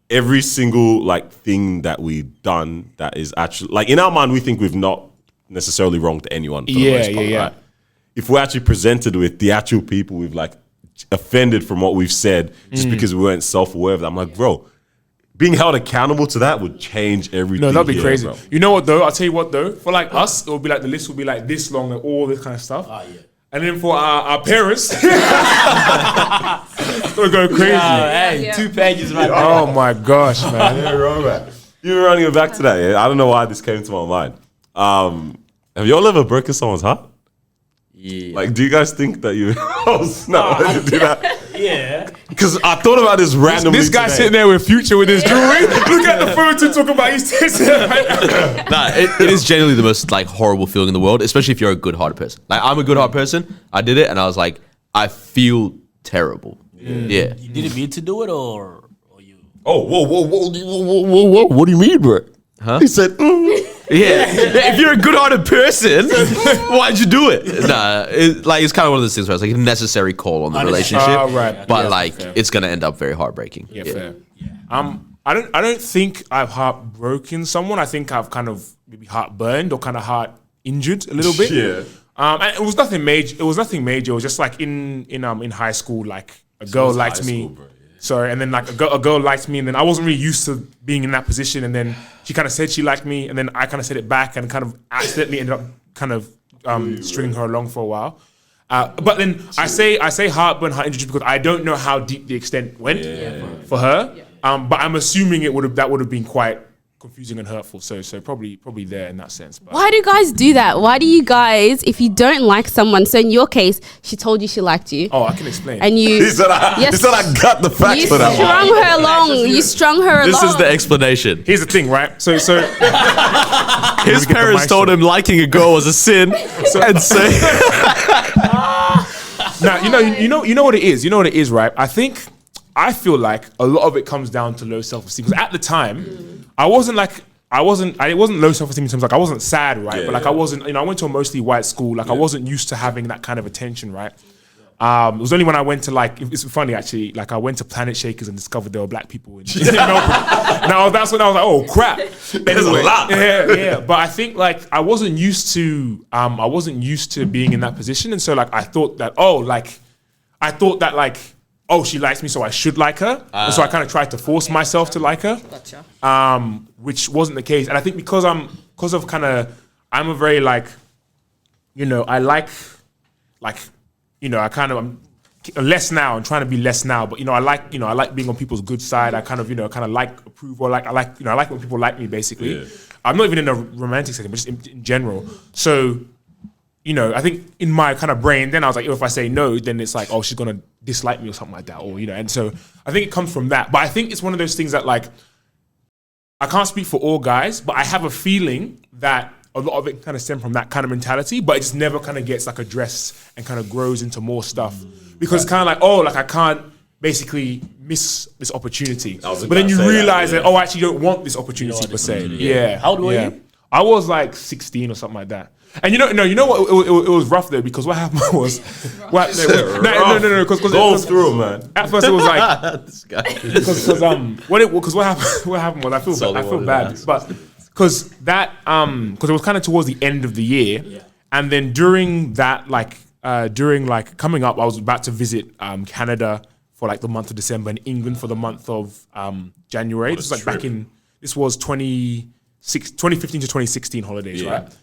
every single like thing that we've done that is actually, like in our mind, we think we've not necessarily wronged anyone for the most part, right? If we're actually presented with the actual people we've like offended from what we've said just because we weren't self-aware of that, I'm like, bro, being held accountable to that would change everything. No, that'd be crazy. Bro. You know what though? I'll tell you what though. For like us, it will be like the list will be like this long and all this kind of stuff. And then for our parents, we'll go crazy. 2 pages right there. Oh my gosh, man. You were running it back to that. I don't know why this came to my mind. Have you all ever broken someone's heart? Yeah. Like, do you guys think that you... I didn't do that. Yeah. Because I thought about this randomly This guy today. sitting there with Future with his jewelry. Look at the photo talking about his tits. It is genuinely the most like horrible feeling in the world, especially if you're a good-hearted person. Like I'm a good-hearted person. I did it, and I was like, I feel terrible. Yeah. You didn't mean to do it, or you? Oh, whoa. What do you mean, bro? Huh? He said, Yeah. If you're a good-hearted person, why'd you do it? Nah, it's kind of one of those things where it's like a necessary call on the relationship, right. but Yeah, like fair. it's gonna end up very heartbreaking. Yeah, fair. I don't think I've heartbroken someone. I think I've kind of maybe heartburned or kind of heart injured a little bit. Yeah. And it was nothing major. It was just like in high school, like a girl liked me. Bro, yeah. Sorry, and then like a girl liked me, and then I wasn't really used to being in that position, and then she kind of said she liked me, and then I kind of said it back, and kind of accidentally ended up kind of stringing her along for a while. But then I say heartburn, heart injury because I don't know how deep the extent went for her. But I'm assuming that would have been quite confusing and hurtful. So probably there in that sense. But Why do guys do that? Why do you guys, if you don't like someone, so in your case, she told you she liked you, I can explain. and you He said I got the facts you for that one. strung her along. You strung her along. This is the explanation. Here's the thing, right? So His get the parents mic told shot. him liking a girl was a sin, and so now you know what it is. You know what it is, right? I feel like a lot of it comes down to low self-esteem. Because at the time, it wasn't low self-esteem in terms of like I wasn't sad, right? But like I wasn't, I went to a mostly white school. Like I wasn't used to having that kind of attention, right? It was only when I went to it's funny actually, like I went to Planet Shakers and discovered there were black people in Melbourne. Now that's when I was like, oh crap. There's a lot. Yeah. But I think like I wasn't used to being in that position. And so like I thought that, she likes me, so I should like her. And so I kind of tried to force myself to like her. Gotcha. Which wasn't the case. And I think I'm a very like, I like, I'm less now and trying to be less now, but I like being on people's good side. I kind of like approval. I like when people like me basically. Yeah. I'm not even in a romantic setting, but just in general. So, I think in my kind of brain, then I was like, if I say no, then it's like, oh, she's gonna dislike me or something like that, or and so I think it comes from that. But I think it's one of those things that like I can't speak for all guys, but I have a feeling that a lot of it kind of stem from that kind of mentality, but it just never kind of gets like addressed and kind of grows into more stuff. Because it's kind of like, oh, like I can't basically miss this opportunity. But then you realize that, I actually don't want this opportunity per se. Yeah. How old were you? I was like 16 or something like that. And you know what? It was rough though, because what happened was, no, because go through, man. At first it was like this guy. Because what happened was I feel bad, but because it was kind of towards the end of the year, and then during that during coming up, I was about to visit Canada for like the month of December and England for the month of January. This was like this was 2015 to 2016 holidays, right?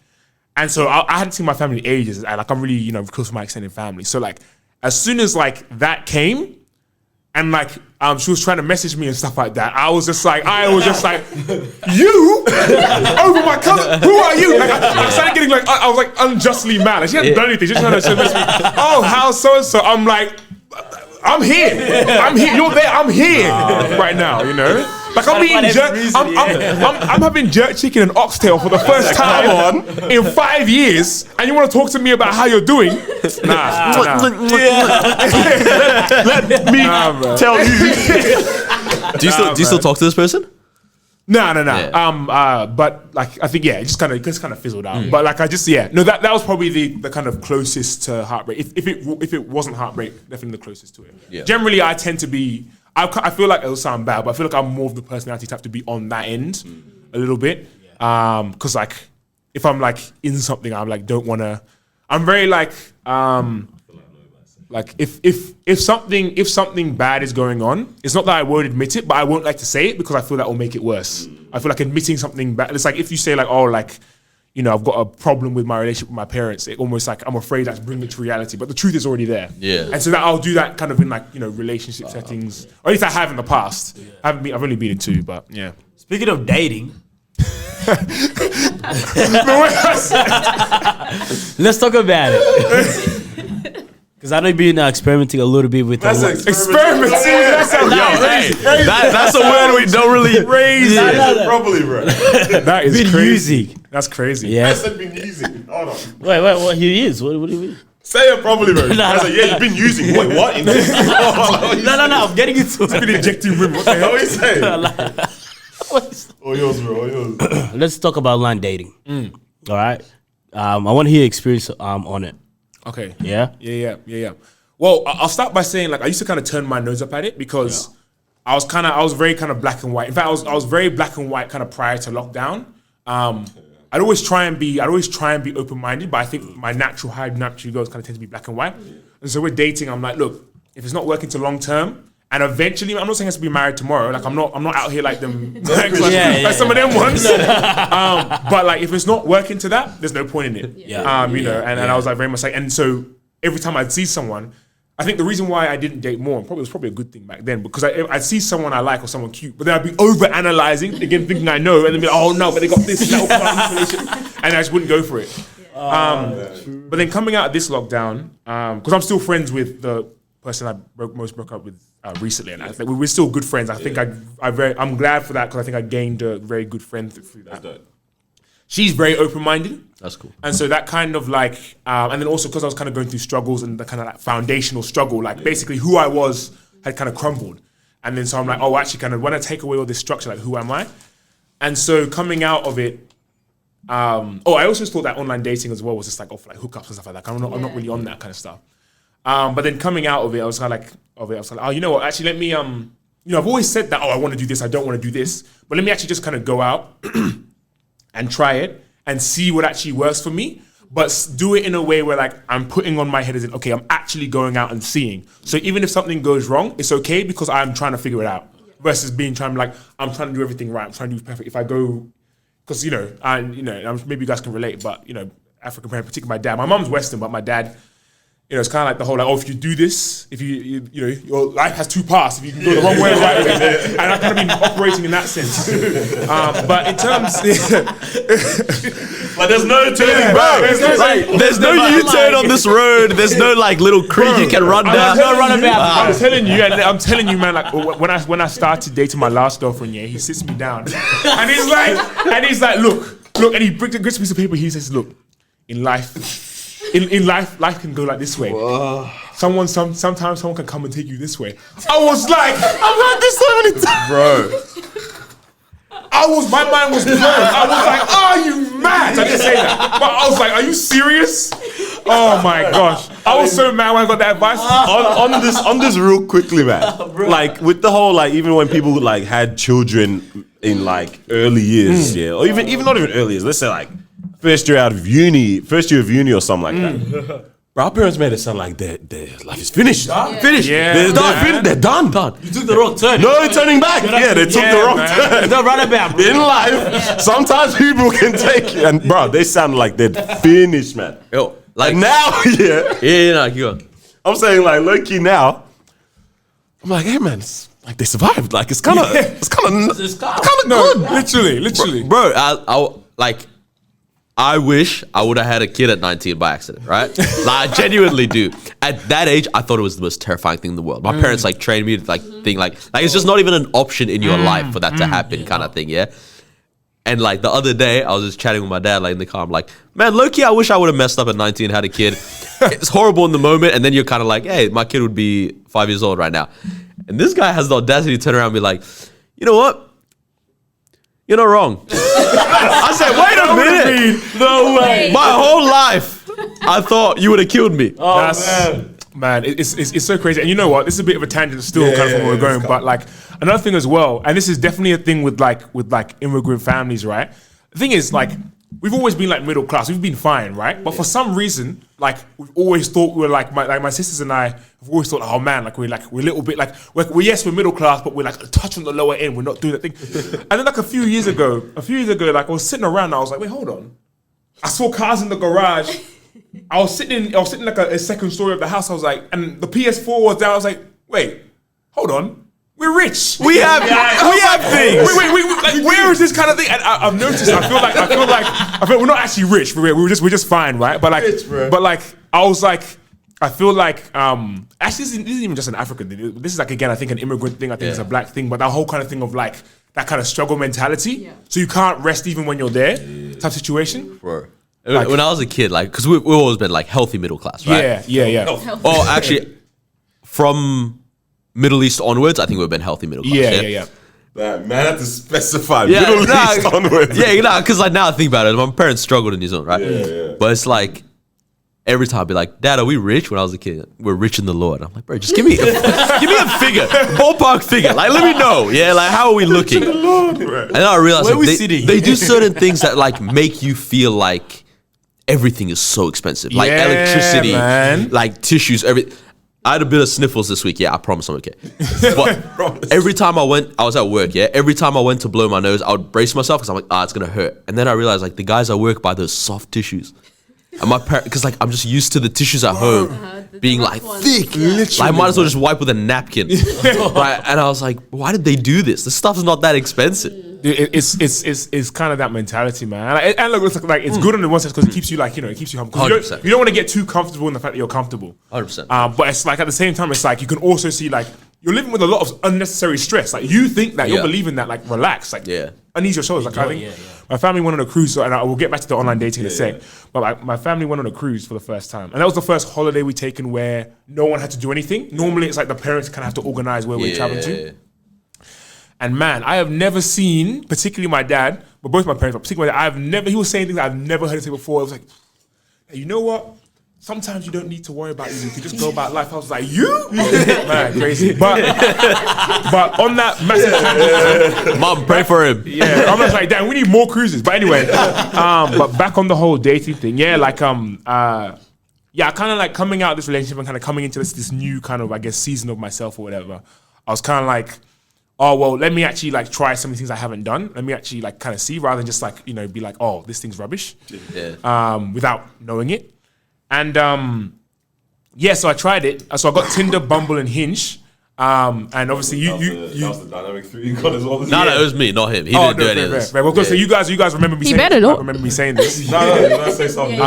And so I hadn't seen my family in ages, and like I'm really close to my extended family. So like as soon as like that came, and like she was trying to message me and stuff like that, I was just like, you over my cousin? Who are you? Like I started getting like I was like unjustly mad. Like, she hadn't done anything. She just trying to message me. Oh, how's so and so? I'm like, I'm here. You're there. I'm here right now. Like I'm eating I'm having jerk chicken and oxtail for the first time in 5 years, and you want to talk to me about how you're doing? Nah. Let me tell you. Do you still talk to this person? No. Yeah. But like I think it just kind of fizzled out. But like that was probably the kind of closest to heartbreak. If it wasn't heartbreak, definitely the closest to it. Yeah. Generally, I tend to be. I feel like it'll sound bad, but I feel like I'm more of the personality type to be on that end a little bit. Because like if I'm like in something, I'm like don't want to. I'm very like if something bad is going on, it's not that I won't admit it, but I won't like to say it because I feel that will make it worse. I feel like admitting something bad. It's like if you say like, oh, like, I've got a problem with my relationship with my parents. It almost like I'm afraid that's bringing it to reality, but the truth is already there. Yeah. And so that I'll do that kind of in like relationship settings, or at least I have in the past. I've only been in 2, but yeah. Speaking of dating. Let's talk about it. Because I know you've been experimenting a little bit with experimenting. That's a word we don't really raise. Probably, bro. That is crazy. Using. That's crazy. Yeah. I said been using. Hold on. Wait. What he is? What do you mean? Say it properly, bro. I said, you've been using. Wait, what? No. I'm getting into it. I've been injecting women. What the hell are you saying? All yours, bro. Let's talk about online dating. All right. I want to hear your experience on it. Okay. Yeah? Yeah. Well, I'll start by saying, like, I used to kind of turn my nose up at it because I was very kind of black and white. In fact, I was very black and white kind of prior to lockdown. I'd always try and be open-minded, but I think my natural goals kind of tend to be black and white. And so with dating, I'm like, look, if it's not working to long term, and eventually, I'm not saying it has to be married tomorrow. Like I'm not out here like them, like some of them ones. But like, if it's not working to that, there's no point in it. And I was like very much like, and so every time I'd see someone, I think the reason why I didn't date more, it was probably a good thing back then, because I'd see someone I like or someone cute, but then I'd be over-analyzing, again, thinking I know, and then be like, oh no, but they got this, and I just wouldn't go for it. But then coming out of this lockdown, because I'm still friends with the person I broke up with recently, and I think we're still good friends. I think I'm glad for that, because I think I gained a very good friend through that. She's very open-minded. That's cool. And so that kind of like, and then also because I was kind of going through struggles and the kind of like foundational struggle, like basically who I was had kind of crumbled. And then so I'm like, oh, actually kind of when I take away all this structure, like who am I? And so coming out of it, I also thought that online dating as well was just like, for like hookups and stuff like that. I'm not really on that kind of stuff. But then coming out of it, I was kind of like, oh, you know what? Actually, let me, I've always said that, I want to do this, I don't want to do this. But let me actually just kind of go out and try it and see what actually works for me. But do it in a way where like I'm putting on my head as in, okay, I'm actually going out and seeing. So even if something goes wrong, it's okay because I'm trying to figure it out. Versus I'm trying to do everything right, I'm trying to do perfect. If I go, because maybe you guys can relate, but African parent, particularly my dad. My mom's Western, but my dad you know, it's kind of like the whole like, oh, if you do this, if you know, your life has two paths. If you can go the wrong way or the right way, and I've kind of been operating in that sense. But in terms, but there's no turning back. There's no U-turn on this road. There's no like little creek you can run down. No runabout. I'm telling you, man. Like when I started dating my last girlfriend, yeah, he sits me down, and he's like, look, and he brings a piece of paper. He says, look, in life. In life can go like this way. Whoa. Sometimes someone can come and take you this way. I was like, I've heard this so many times, bro. My mind was blown. I was like, are you mad? I didn't say that, but I was like, are you serious? Oh my gosh, I was so mad when I got that advice. on this real quickly, man. Like with the whole like, even when people like had children in like early years, yeah, or even not even early years. Let's say like. First year of uni or something like that. Bro, our parents made it sound like their life is finished. Finished. Yeah, they're done. You took the wrong turn. No they're back. Yeah, they took the wrong turn. Don't run about, bro. In life, sometimes people can take you. And bro, they sound like they're finished, man. Yo, like now, yeah. I'm saying like low-key now, I'm like, hey man, it's like they survived. Like it's kind of good. Literally. Bro, I wish I would have had a kid at 19 by accident, right? Like, I genuinely do. At that age, I thought it was the most terrifying thing in the world. My parents like trained me to like think like it's just not even an option in your life for that to happen, kind of thing, yeah. And like the other day, I was just chatting with my dad like in the car. I'm like, man, low-key, I wish I would have messed up at 19, had a kid. It's horrible in the moment, and then you're kind of like, hey, my kid would be 5 years old right now. And this guy has the audacity to turn around and be like, you know what? You're not wrong. I said, wait a minute. No way. My whole life, I thought you would have killed me. Oh, man, it's so crazy. And you know what? This is a bit of a tangent still, kind of from where we're going. But like another thing as well, and this is definitely a thing with immigrant families, right? The thing is, like, we've always been like middle class. We've been fine, right? But for some reason, like we've always thought we were like my sisters and I have always thought, oh man, we're a little bit like we're middle class, but we're like a touch on the lower end. We're not doing that thing. And then like a few years ago, like I was sitting around and I was like, wait, hold on. I saw cars in the garage. I was sitting like a second story of the house. I was like, and the PS4 was down. I was like, wait, hold on. We're rich. We have things. Wait, like, where is this kind of thing? And I've noticed. I feel we're not actually rich. We're just fine, right? But like, rich, I was like, I feel like actually this isn't even just an African thing. This is like again, I think an immigrant thing. I think it's a black thing. But that whole kind of thing of like that kind of struggle mentality. Yeah. So you can't rest even when you're there. Type situation. Bro. Like, when I was a kid, like, because we've always been like healthy middle class, right? Yeah. Oh, actually, from Middle East onwards, I think we've been healthy middle class. Yeah. Man, I have to specify Middle East onwards. Yeah, because like now I think about it, my parents struggled in New Zealand, right? Yeah. But it's like every time I'd be like, Dad, are we rich? When I was a kid, we're rich in the Lord. I'm like, bro, just give me a figure, ballpark figure. Like, let me know. Yeah, like how are we looking? The Lord, bro. And then I realized they do certain things that like make you feel like everything is so expensive, like electricity, man. Like tissues, everything. I had a bit of sniffles this week. Yeah, I promise I'm okay. But every time I was at work, yeah, every time I went to blow my nose, I would brace myself because I'm like, it's going to hurt. And then I realized like the guys I work buy those soft tissues. And my parents, because like I'm just used to the tissues at home being like thick. Like, I might as well just wipe with a napkin. Right? And I was like, why did they do this? This stuff's not that expensive. It's kind of that mentality, man. And look, it's like it's good in one sense because it keeps you like, it keeps you humble. You don't want to get too comfortable in the fact that you're comfortable. 100%. But it's like at the same time, it's like you can also see like you're living with a lot of unnecessary stress. Like you think that you're believing that, like relax, like unease your shoulders. Like I think my family went on a cruise, and I will get back to the online dating in a sec. But my family went on a cruise for the first time, and that was the first holiday we taken where no one had to do anything. Normally, it's like the parents kind of have to organize where we're traveling to. And man, I have never seen, particularly my dad, but both my parents, but particularly my dad, he was saying things I've never heard him say before. I was like, hey, you know what? Sometimes you don't need to worry about you. You can just go about life. I was like, you? Man, crazy. But on that massive Mom, pray for him. Yeah, I'm just like, damn, we need more cruises. But anyway, but back on the whole dating thing. Yeah, like, kind of like coming out of this relationship and kind of coming into this new kind of, I guess, season of myself or whatever. I was kind of like, oh, well, let me actually like try some of the things I haven't done. Let me actually like kind of see rather than just like, be like, oh, this thing's rubbish. Without knowing it. And Yeah, so I tried it. So I got Tinder, Bumble, and Hinge. And obviously That was the dynamic 3 you got as well. No, it was me, not him. He didn't do any of this. Well, so you guys remember me saying better this? not. Remember me saying this? No, you gotta say something.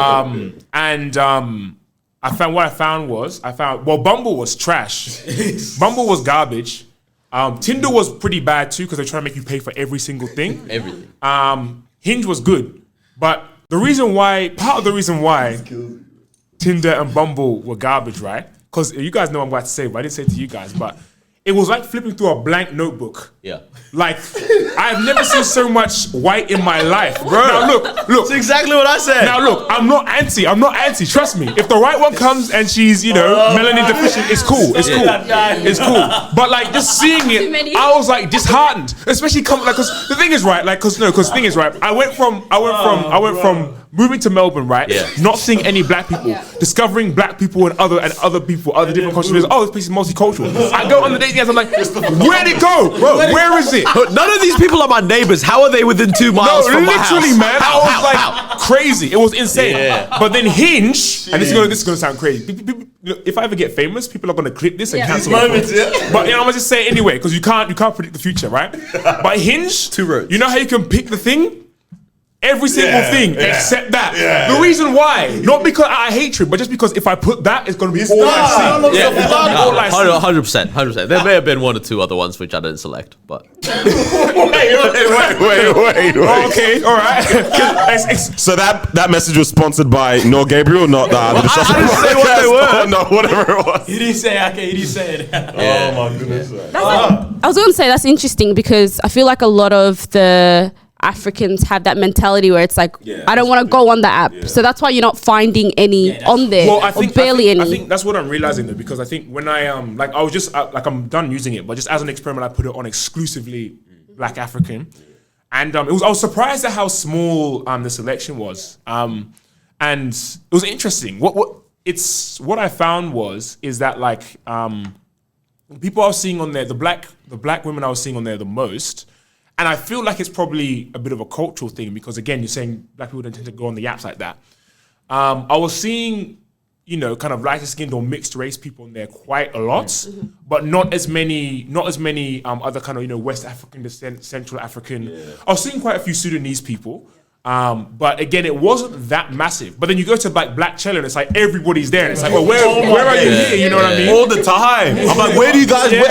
I found Bumble was trash. Bumble was garbage. Tinder was pretty bad too because they're trying to make you pay for every single thing. Everything. Hinge was good, but part of the reason why Tinder and Bumble were garbage, right? Because you guys know what I'm about to say, but I didn't say it to you guys, but it was like flipping through a blank notebook. Yeah. Like, I've never seen so much white in my life. Bro, now look. That's exactly what I said. Now look, I'm not anti, trust me. If the right one comes and she's, melanin deficient, it's cool. It's cool. But like, just seeing it, I was like disheartened. Especially cause the thing is right, I went from moving to Melbourne, right? Yeah. Not seeing any black people, discovering black people and other people, other different cultures. Oh, this place is multicultural. I go on the dating apps, I'm like, where'd it go? Bro, where is it? None of these people are my neighbors. How are they within 2 miles from my house? Literally, man. I was like crazy. It was insane. Yeah. But then Hinge, and this is gonna sound crazy. People, if I ever get famous, people are gonna clip this and cancel it. But I'm gonna just say it anyway, because you can't predict the future, right? But Hinge, 2 roads. You know how you can pick the thing? Every single thing except that. The reason why, not because I hate it, but just because if I put that, it's gonna be all I see. 100%. There may have been 1 or 2 other ones which I didn't select, but Wait. Okay, all right. So that message was sponsored by No Gabriel, not the DaCosta I didn't say what they were. Oh, no, whatever it was. He didn't say it. Oh my goodness. I was going to say that's interesting because I feel like a lot of the Africans have that mentality where it's like, I don't want to go on the app. So that's why you're not finding any on there. Well, I think barely any. I think that's what I'm realizing though, because I think when I I was just I'm done using it, but just as an experiment, I put it on exclusively Black African, and I was surprised at how small the selection was, and it was interesting. What I found is that like people I was seeing on there, the black women I was seeing on there the most. And I feel like it's probably a bit of a cultural thing because, again, you're saying black people don't tend to go on the apps like that. I was seeing, kind of lighter skinned or mixed race people in there quite a lot, but not as many other kind of, West African descent, Central African. Yeah. I was seeing quite a few Sudanese people. But again, it wasn't that massive. But then you go to like Black Cello and it's like everybody's there. And it's like, well, where are you here? You know what I mean? All the time. I'm like, where do you guys where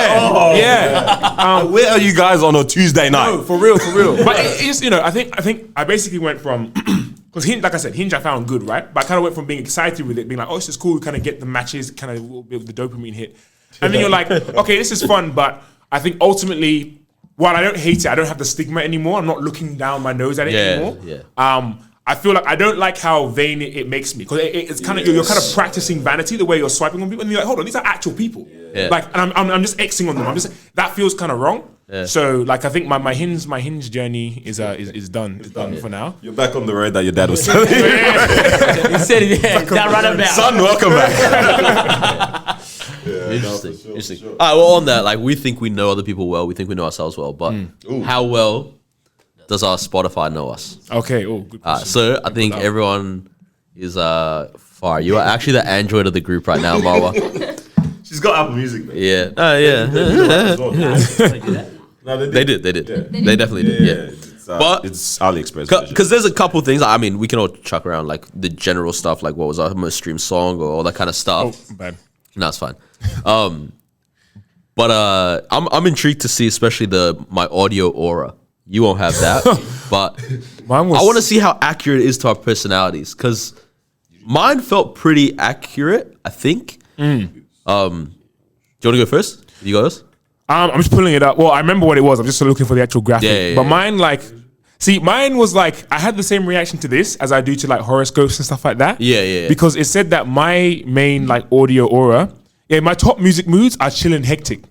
are you guys on a Tuesday night? No, for real. But it's I think I basically went from because like I said, Hinge I found good, right? But I kind of went from being excited with it, being like, oh, this is cool. We kind of get the matches, kind of a little bit of the dopamine hit, and then you're like, okay, this is fun. But I think ultimately, while I don't hate it, I don't have the stigma anymore. I'm not looking down my nose at it anymore. Yeah. I feel like I don't like how vain it makes me because it's kind of you're kind of practicing vanity the way you're swiping on people, and you're like, hold on, these are actual people. Yeah. Like, and I'm just Xing on them. That feels kind of wrong. Yeah. So like I think my Hinge journey is done. It's done for now. You're back on the road that your dad was telling you. He said it. That right about. Son, welcome back. Interesting. Sure. All right, well, on that, like we think we know other people well. We think we know ourselves well, but how well does our Spotify know us? Okay. Oh, good question. So I think everyone is far. You are actually the Android of the group right now, Marwa. She's got Apple Music, man. Yeah. No, they did. They definitely did. Yeah. But it's AliExpress. Because there's a couple things. I mean, we can all chuck around like the general stuff, like what was our most streamed song or all that kind of stuff. Oh, bad. No, it's fine. But I'm intrigued to see, especially my audio aura. You won't have that, but I want to see how accurate it is to our personalities because mine felt pretty accurate. I think. Do you want to go first? You go first. I'm just pulling it up. Well, I remember what it was. I'm just looking for the actual graphic. Yeah. But mine, mine was like, I had the same reaction to this as I do to like horoscopes and stuff like that. Yeah. Because it said that my main like audio aura, my top music moods are chill and hectic.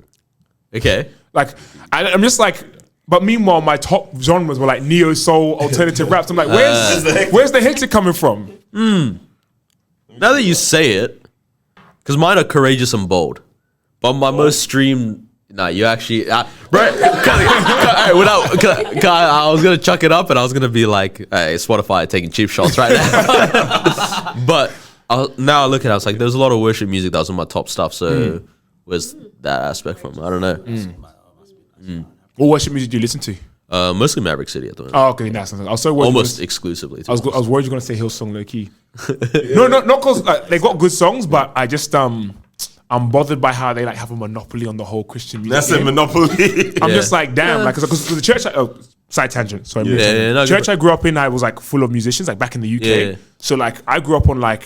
Okay. Like, I'm just like, but meanwhile, my top genres were like neo soul, alternative raps. I'm like, where's the hectic coming from? Now that you say it, because mine are courageous and bold, but my most streamed. Nah, you actually, bro. I was gonna chuck it up, and I was gonna be like, "Hey, Spotify taking cheap shots right now." But now I look at it, I was like, there's a lot of worship music that was on my top stuff. So where's that aspect from? I don't know. What worship music do you listen to? Mostly Maverick City at the moment. Oh, okay, nice. I was so worried. Almost exclusively. I was worried you're gonna say Hillsong low key. No, not because they got good songs, but I just I'm bothered by how they like have a monopoly on the whole Christian music. That's a monopoly. I'm just like, damn, like because the church. Side tangent. Sorry, no, church I grew up in, I was like full of musicians, like back in the UK. Yeah. So like I grew up on like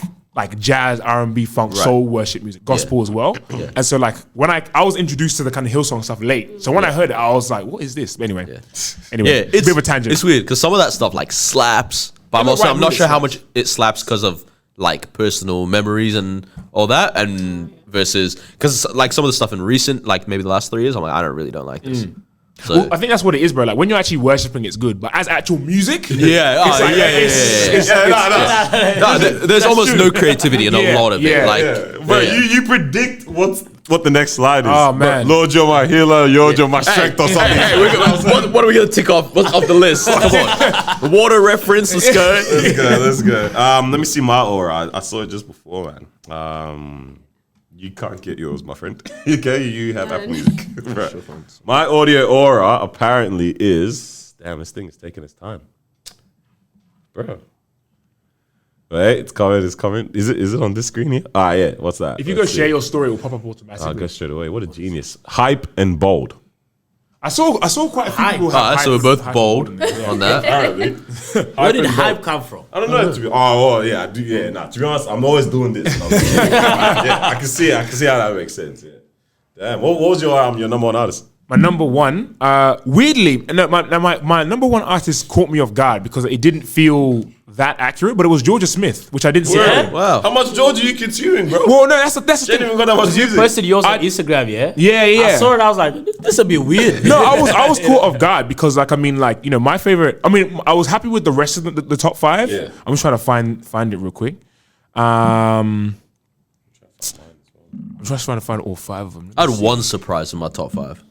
jazz, R&B, funk, soul, worship music, gospel as well. Yeah. And so like when I was introduced to the kind of Hillsong stuff late. So when I heard it, I was like, what is this? But anyway, it's a bit of a tangent. It's weird because some of that stuff like slaps, but I'm not sure how much it slaps because of like personal memories and all that, and versus because like some of the stuff in recent, like maybe the last 3 years, I'm like, I don't like this. So. Well, I think that's what it is, bro. Like when you're actually worshiping, it's good, but as actual music, there's almost no creativity in a lot of it. Like, Bro, you predict what the next slide is. Oh man, Lord, you're my healer. You're my strength or something. What are we gonna tick off? What's off the list? Come on, water reference. Let's go. Let's go. Let me see my aura. I saw it just before, man. You can't get yours, my friend. Okay, you have Apple Music. Right. My audio aura apparently is... Damn, this thing is taking its time. Bro. Wait, it's coming. Is it on this screen here? Ah, yeah, what's that? If you go share your story, it will pop up automatically. I'll go straight away. What a genius. Hype and bold. I saw quite a few people have so we're both bold on that. Apparently. Where did hype come from? I don't know. To be honest, I'm always doing this. I can see how that makes sense. Yeah. Damn. What was your number one artist? My number one, weirdly, my number one artist caught me off guard because it didn't feel that accurate, but it was Georgia Smith, which I didn't see. Wow. How much Georgia are you consuming, bro? Well, no, that's the thing. Even got that much music. Posted yours on Instagram, yeah? Yeah. I saw it, I was like, this would be weird. No, I was caught off guard because my favorite. I mean, I was happy with the rest of the top 5. Yeah. I'm just trying to find it real quick. I'm just trying to find all 5 of them. I had one surprise in my top 5,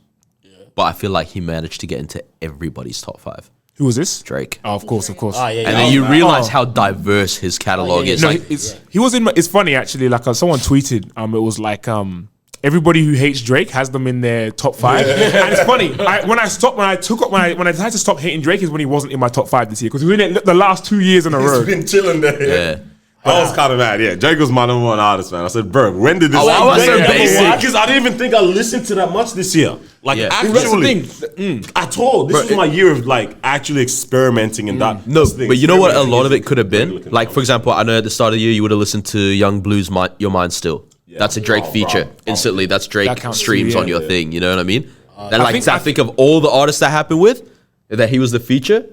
but I feel like he managed to get into everybody's top 5. Who was this? Drake. Oh, of course. Oh, yeah, And then you realize how diverse his catalog is. No, Like, he was in. It's funny actually. Like someone tweeted. It was like everybody who hates Drake has them in their top 5. And it's funny. When I decided to stop hating Drake is when he wasn't in my top 5 this year because he was in it the last 2 years in a row. He's been chilling there. yeah. I was kind of mad. Yeah, Drake was my number one artist, man. I said, bro, when did this I was so basic. Because I didn't even think I listened to that much this year. Like, actually, at all. This was my year of, like, actually experimenting in that. No, but you know what a lot of it could have been? Like, for example, I know at the start of the year, you would have listened to Young Blue's Your Mind Still. Yeah. That's a Drake feature. Instantly, that's Drake streams on your thing. You know what I mean? Then, like, I think of all the artists that happened with, that he was the feature.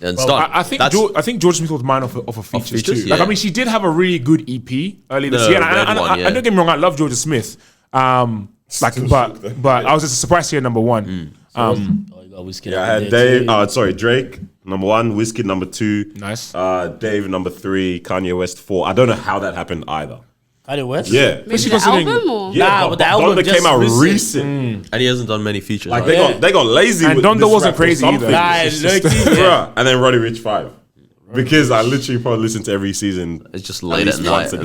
And I think George Smith was mine off of features too. Yeah. Like, I mean, she did have a really good EP early this year. And I don't get me wrong, I love Georgia Smith. But I was just surprised to hear number 1. You got Whiskey. I had Dave. Drake number 1, Whiskey number 2. Nice. Dave number 3, Kanye West 4. I don't know how that happened either. Kanye West? Yeah. Maybe the album or? Yeah, but the album Donda just came out recent. recent. And he hasn't done many features. Like right? they got lazy. And with Donda this wasn't rap or crazy something. either. Bruh. And then Roddy Ricch 5. Because I literally probably listened to every season. It's just late at night. And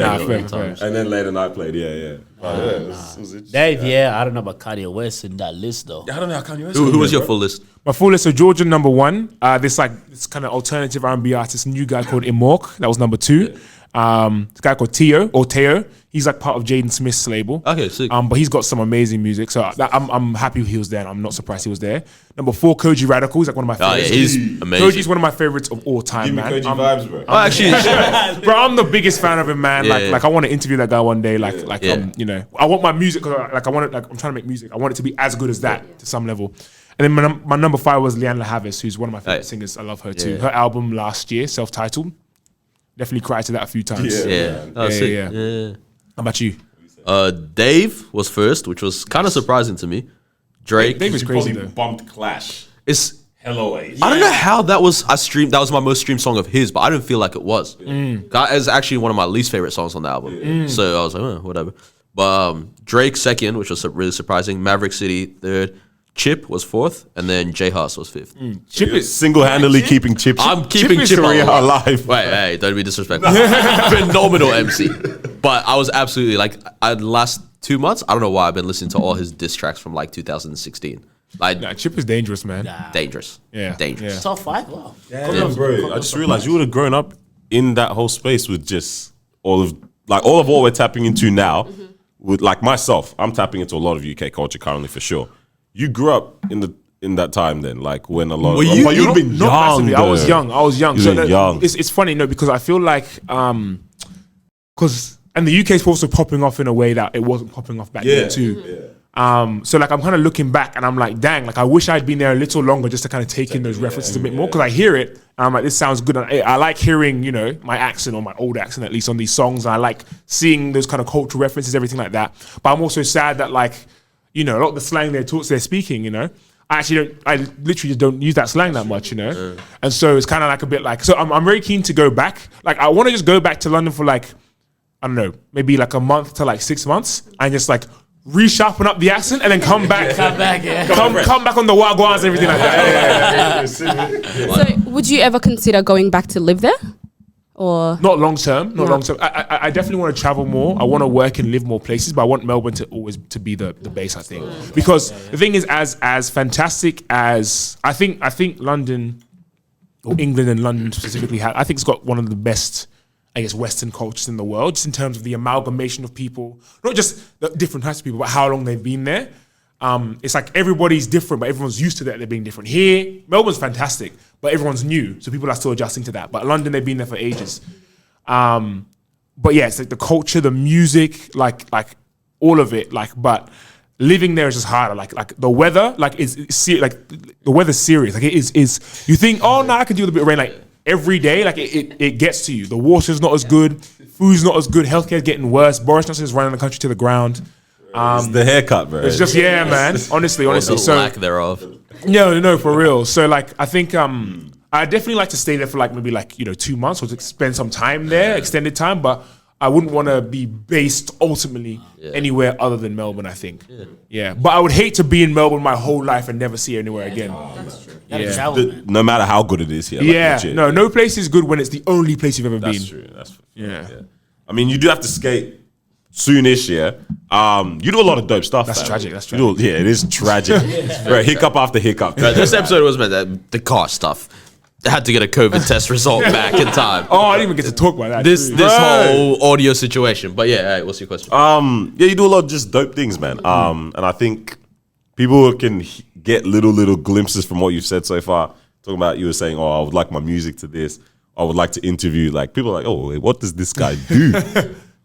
then late at night played. It was Dave, I don't know about Kanye West in that list though. I don't know how Kanye West. Who was your full list? My full list of Georgia number 1. This kind of alternative R&B artist, new guy called Imork. That was number 2. This guy called Teo. He's like part of Jaden Smith's label. Okay, sick. But he's got some amazing music. So I'm happy he was there. And I'm not surprised he was there. Number 4, Koji Radical. He's like one of my favorites. Oh, yeah, he's amazing. Koji's one of my favorites of all time, Give me man. Koji vibes, bro. Oh, actually, Bro, I'm the biggest fan of him, man. Like I want to interview that guy one day. You know, I want my music. I'm trying to make music. I want it to be as good as that to some level. And then my number 5 was Leanne LaHavis, who's one of my favorite singers. I love her too. Her album last year, self-titled. Definitely cried to that a few times. yeah. How about you? Dave was first, which was kind of surprising to me. Drake. Dave is crazy though. Bumped Clash. It's Hello. I don't know how that was that was my most streamed song of his, but I didn't feel like it was. That is actually one of my least favorite songs on the album. So I was like, whatever. But Drake second, which was really surprising. Maverick City third. Chip was 4th, and then J Hus was 5th. Chip is single-handedly keeping Chip. I'm keeping Chip alive. Wait, hey, don't be disrespectful. Phenomenal MC. But I was absolutely like, the last 2 months, I don't know why I've been listening to all his diss tracks from like 2016. Like, Chip is dangerous, man. Dangerous. Yeah. Dangerous. Top 5? Wow. Bro, I just realized you would have grown up in that whole space with just all of what we're tapping into now. With like myself, I'm tapping into a lot of UK culture currently for sure. You grew up in that time then, like when a lot. You'd have been young. Massively. I was young. Young. It's funny, because I feel like and the UK is also popping off in a way that it wasn't popping off back then too. So like I'm kind of looking back and I'm like, dang, like I wish I'd been there a little longer just to kind of take in those references a bit more, because I hear it and I'm like, this sounds good. And I like hearing, my accent, or my old accent at least, on these songs. And I like seeing those kind of cultural references, everything like that. But I'm also sad that like, a lot of the slang they're speaking, I literally just don't use that slang that much, And so it's kind of like a bit like, so I'm very keen to go back. Like I want to just go back to London for like, I don't know, maybe like a month to like 6 months and just like resharpen up the accent and then come back. Come back on the wagwans and everything like that. So would you ever consider going back to live there? Or not long term. I definitely want to travel more. I want to work and live more places, but I want Melbourne to always to be the base, I think. Because the thing is, as fantastic as I think London, or England and London specifically, I think it's got one of the best, I guess, Western cultures in the world, just in terms of the amalgamation of people, not just the different types of people, but how long they've been there. It's like everybody's different, but everyone's used to that they're being different. Here, Melbourne's fantastic, but everyone's new, so people are still adjusting to that. But London, they've been there for ages. But yeah, it's like the culture, the music, like all of it. But living there is just harder. Like the weather, the weather's serious. Like it is. You think, oh no, I can deal with a bit of rain. Like every day, like it gets to you. The water's not as good, food's not as good, healthcare's getting worse. Boris Johnson is running the country to the ground. It's the haircut, bro. It's just man. Honestly. The So lack thereof. No, for real. So like, I think I definitely like to stay there for like maybe like 2 months or to spend some time there, extended time. But I wouldn't want to be based ultimately anywhere other than Melbourne, I think. Yeah. But I would hate to be in Melbourne my whole life and never see it anywhere again. That's true. No matter how good it is here. No place is good when it's the only place you've ever been. That's true. Yeah. I mean, you do have to skate soonish, you do a lot of dope stuff. That's tragic. It is tragic. Right, hiccup after hiccup. This episode was meant that the car stuff. I had to get a COVID test result back in time. Oh, I didn't even get to talk about that. This whole audio situation. But yeah, what's your question? You do a lot of just dope things, man. And I think people can get little glimpses from what you've said so far. Talking about, you were saying, I would like my music to this. I would like to interview. Like, people are like, oh, what does this guy do?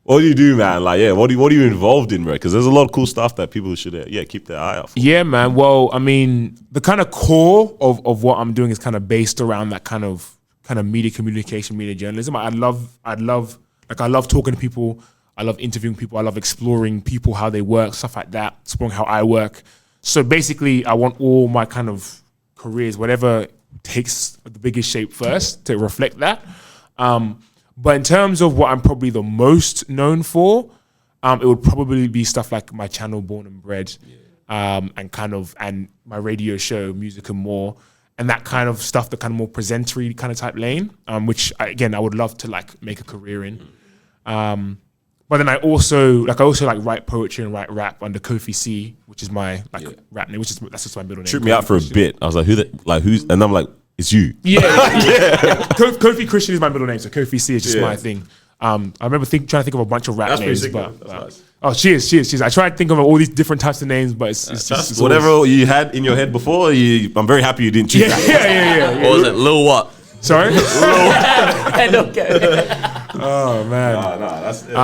What do you do, man? Like, what are you involved in, bro? Because there's a lot of cool stuff that people should, keep their eye out for. Yeah, man. Well, I mean, the kind of core of what I'm doing is kind of based around that kind of media communication, media journalism. I love talking to people. I love interviewing people. I love exploring people, how they work, stuff like that, exploring how I work. So basically, I want all my kind of careers, whatever takes the biggest shape first, to reflect that. But in terms of what I'm probably the most known for, it would probably be stuff like my channel Born and Bred, and my radio show Music and More, and that kind of stuff, the kind of more presentory kind of type lane, which I would love to like make a career in. But then I also write poetry and write rap under Kofi C, which is my rap name, that's just my middle name. Tripped me out for a bit. I was like, who's? And I'm like, it's you. Yeah. Kofi Christian is my middle name, so Kofi C is just my thing. I remember trying to think of a bunch of rap names, but nice. Oh, cheers. I tried to think of all these different types of names, but it's just whatever you had in your head before. I'm very happy you didn't choose that. Yeah. What was it? Lil what? Sorry. Okay. Oh man. Nah, that's it.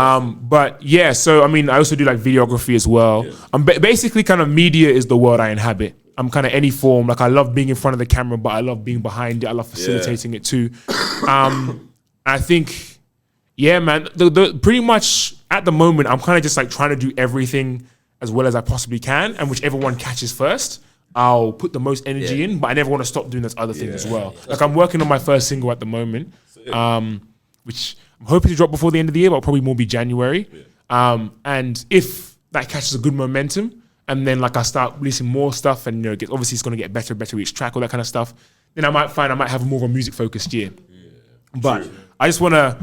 But yeah, so I mean, I also do like videography as well. I'm basically kind of media is the world I inhabit. I'm kind of any form. Like I love being in front of the camera, but I love being behind it. I love facilitating it too. I think, man, the pretty much at the moment, I'm kind of just like trying to do everything as well as I possibly can, and whichever one catches first, I'll put the most energy in. But I never want to stop doing those other things as well. Like I'm working on my first single at the moment, which I'm hoping to drop before the end of the year, but it'll probably more be January. And if that catches a good momentum, and then like I start releasing more stuff, and obviously it's going to get better and better each track, all that kind of stuff, then I might have more of a music focused year. But I just wanna,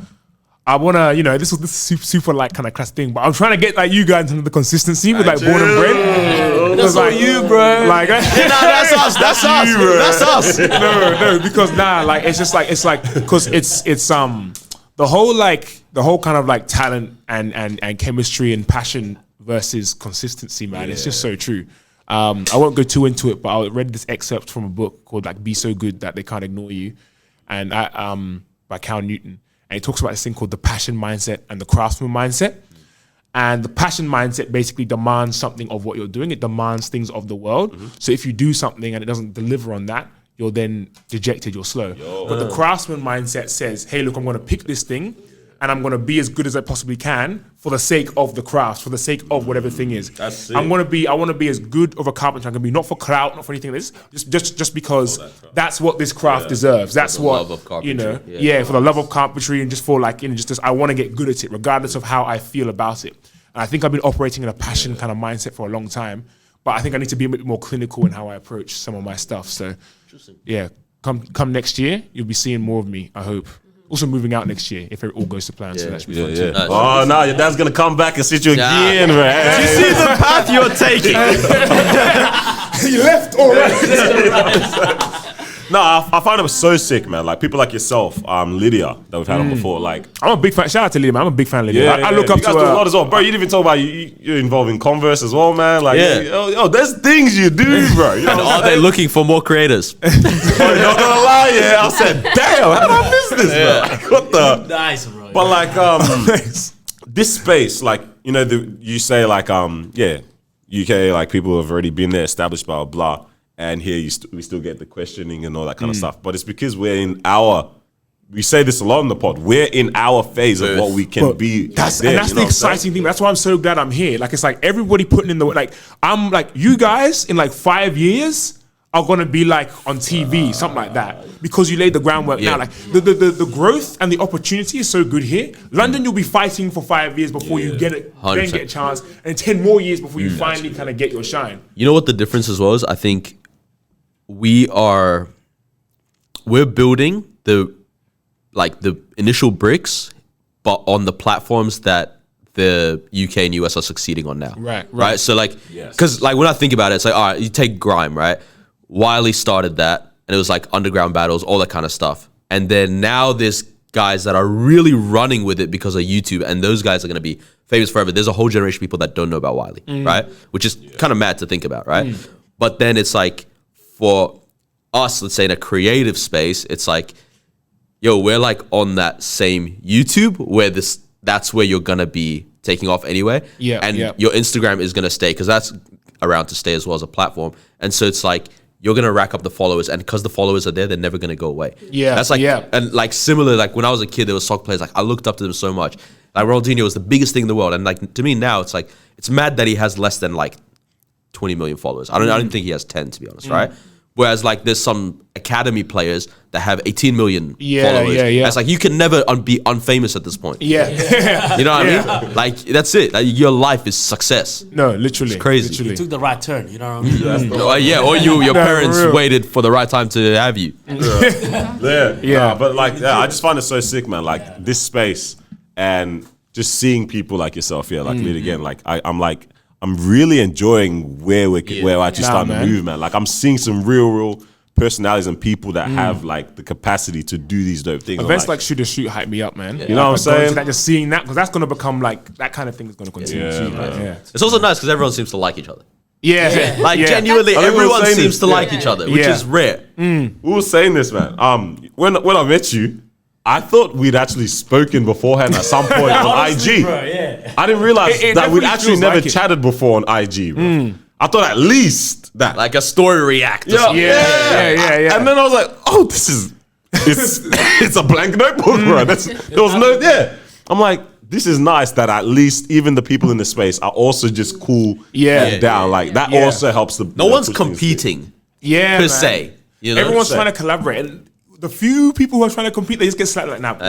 this is super like kind of class thing, but I'm trying to get like you guys into the consistency with like Born and Bred. That's like you, bro. Like, that's us. That's us. You, that's us. No, because like it's like because it's the whole kind of like talent and chemistry and passion versus consistency, man. It's just so true. I won't go too into it, but I read this excerpt from a book called like "Be So Good That They Can't Ignore You," and by Cal Newton, and he talks about this thing called the passion mindset and the craftsman mindset. And the passion mindset basically demands something of what you're doing. It demands things of the world. So if you do something and it doesn't deliver on that, you're then dejected, you're slow. But the craftsman mindset says, hey, look, I'm going to pick this thing and I'm going to be as good as I possibly can for the sake of the craft, for the sake of whatever thing is. I want to be as good of a carpenter I can be, not for clout, not for anything like this, just because that's what this craft deserves. That's what, for the love of carpentry and just for like, I want to get good at it regardless of how I feel about it. And I think I've been operating in a passion kind of mindset for a long time, but I think I need to be a bit more clinical in how I approach some of my stuff. So yeah, come next year, you'll be seeing more of me, I hope. Also moving out next year if it all goes to plan, so that should be fun too. Nice. Oh no, your dad's gonna come back and sit you again, man. Do you see the path you're taking? You left already. No, I find it so sick, man. Like people like yourself, Lydia, that we've had on before. Like I'm a big fan. Shout out to Lydia, man. I'm a big fan of Lydia. I look up you guys to do a lot as well, bro. You didn't even talk about you're involved in Converse as well, man. Like, there's things you do, bro. You know and are they looking for more creators? Not gonna lie, I said, damn, how did I miss this, bro? Like, what the? Nice, bro. But like, this space, like, you say like, UK, like people have already been there, established, blah blah blah. And here we still get the questioning and all that kind of stuff. But it's because we say this a lot in the pod, we're in our phase of what we can be. That's the exciting thing. That's why I'm so glad I'm here. Like, it's like everybody putting in the work. Like, I'm like, you guys in like 5 years are going to be like on TV, something like that. Because you laid the groundwork now. Like, the growth and the opportunity is so good here. London, you'll be fighting for 5 years before you get it, 100%. Then get a chance. And 10 more years before you finally kind of get your shine. You know what the difference as well is? I think we're building the initial bricks, but on the platforms that the UK and US are succeeding on now. Right. So like, because like when I think about it, it's like, all right, you take grime, right? Wiley started that, and it was like underground battles, all that kind of stuff. And then now there's guys that are really running with it because of YouTube, and those guys are going to be famous forever. There's a whole generation of people that don't know about Wiley, right? Which is kind of mad to think about, right? But then it's like, for us, let's say in a creative space, it's like, yo, we're like on that same YouTube where that's where you're gonna be taking off anyway. And your Instagram is gonna stay because that's around to stay as well as a platform. And so it's like you're gonna rack up the followers, and because the followers are there, they're never gonna go away. That's like and like similar, like when I was a kid, there was soccer players, like I looked up to them so much. Like Ronaldinho was the biggest thing in the world. And like to me now, it's like it's mad that he has less than like 20 million followers. I don't think he has 10, to be honest, right? Whereas like there's some academy players that have 18 million followers. It's like you can never be unfamous at this point. You know what I mean? Like that's it. Like, your life is success. No, literally. It's crazy. Literally. You took the right turn, you know what I mean? Or your parents waited for the right time to have you. But like, I just find it so sick, man. Like this space and just seeing people like yourself, like Lid again. Like I'm really enjoying where we're actually starting to move, man. Like I'm seeing some real personalities and people that have like the capacity to do these dope things. Events like Shoot or Shoot hype me up, man. You know what I'm saying? Just seeing that, because that's going to become like, that kind of thing is going to continue. It's also nice because everyone seems to like each other. Genuinely, everyone seems to like each other, which is rare. We were saying this, man. When I met you, I thought we'd actually spoken beforehand at some point on IG. Bro, I didn't realize that we'd actually never chatted before on IG, bro. I thought at least that. Like a story react. Yeah. And then I was like, oh, it's a blank notebook, bro. There was no. I'm like, this is nice that at least even the people in the space are also just cool down. Like that also helps the. No one's competing. Per se. Everyone's trying to collaborate. And the few people who are trying to compete, they just get slapped like, nah. What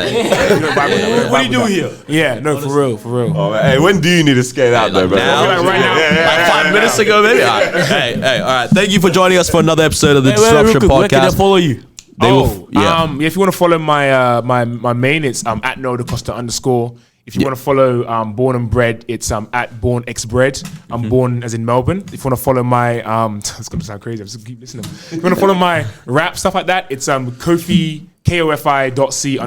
are you doing here? Yeah, no, for real. Oh, hey, when do you need to skate out there, bro? Now? Right now. Like 5 minutes ago, maybe. All right. Hey, all right. Thank you for joining us for another episode of the Disruption Podcast. Where can they follow you? If you want to follow my main, it's at DaCosta_. If you want to follow Born and Bred, it's at Born X Bread. I'm born as in Melbourne. If you want to follow my it's gonna sound crazy, I'm just keep listening. If you want to follow my rap stuff like that, it's Kofi KOFI.C_.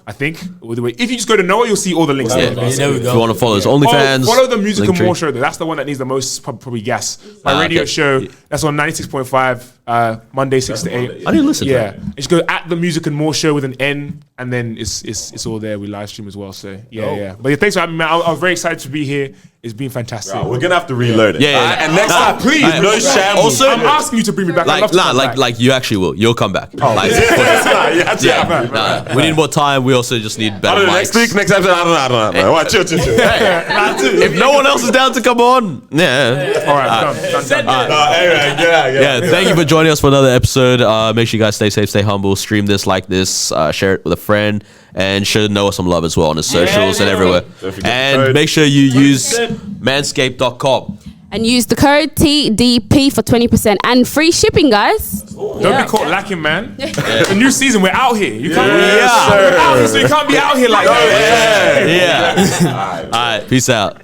I think. If you just go to Noah, you'll see all the links. There we go. If you want to follow us, OnlyFans. Follow the Music and More show. That's the one that needs the most probably gas. My radio show. That's on 96.5 Monday 6 to 8. I didn't listen. Yeah, to just go at the Music and More show with an N, and then it's all there. We live stream as well. So yeah. But thanks for having me, man. I was very excited to be here. It's been fantastic. We're gonna have to reload it. Yeah. And next time, please, no shambles. Also, I'm asking you to bring me back. Like you actually will. You'll come back. We need more time. We also just need better mics. Next episode, I don't know. Right, chill. If no one else is down to come on, All right, Anyway, thank you for joining us for another episode. Make sure you guys stay safe, stay humble, stream this, like this, share it with a friend, and show Noah some love as well on his socials and everywhere. And make sure you use manscaped.com. And use the code TDP for 20% and free shipping, guys. Don't be caught lacking, man. The new season, we're out here. You can't Sir. so you can't be out here like that. Yeah. All right. Peace out.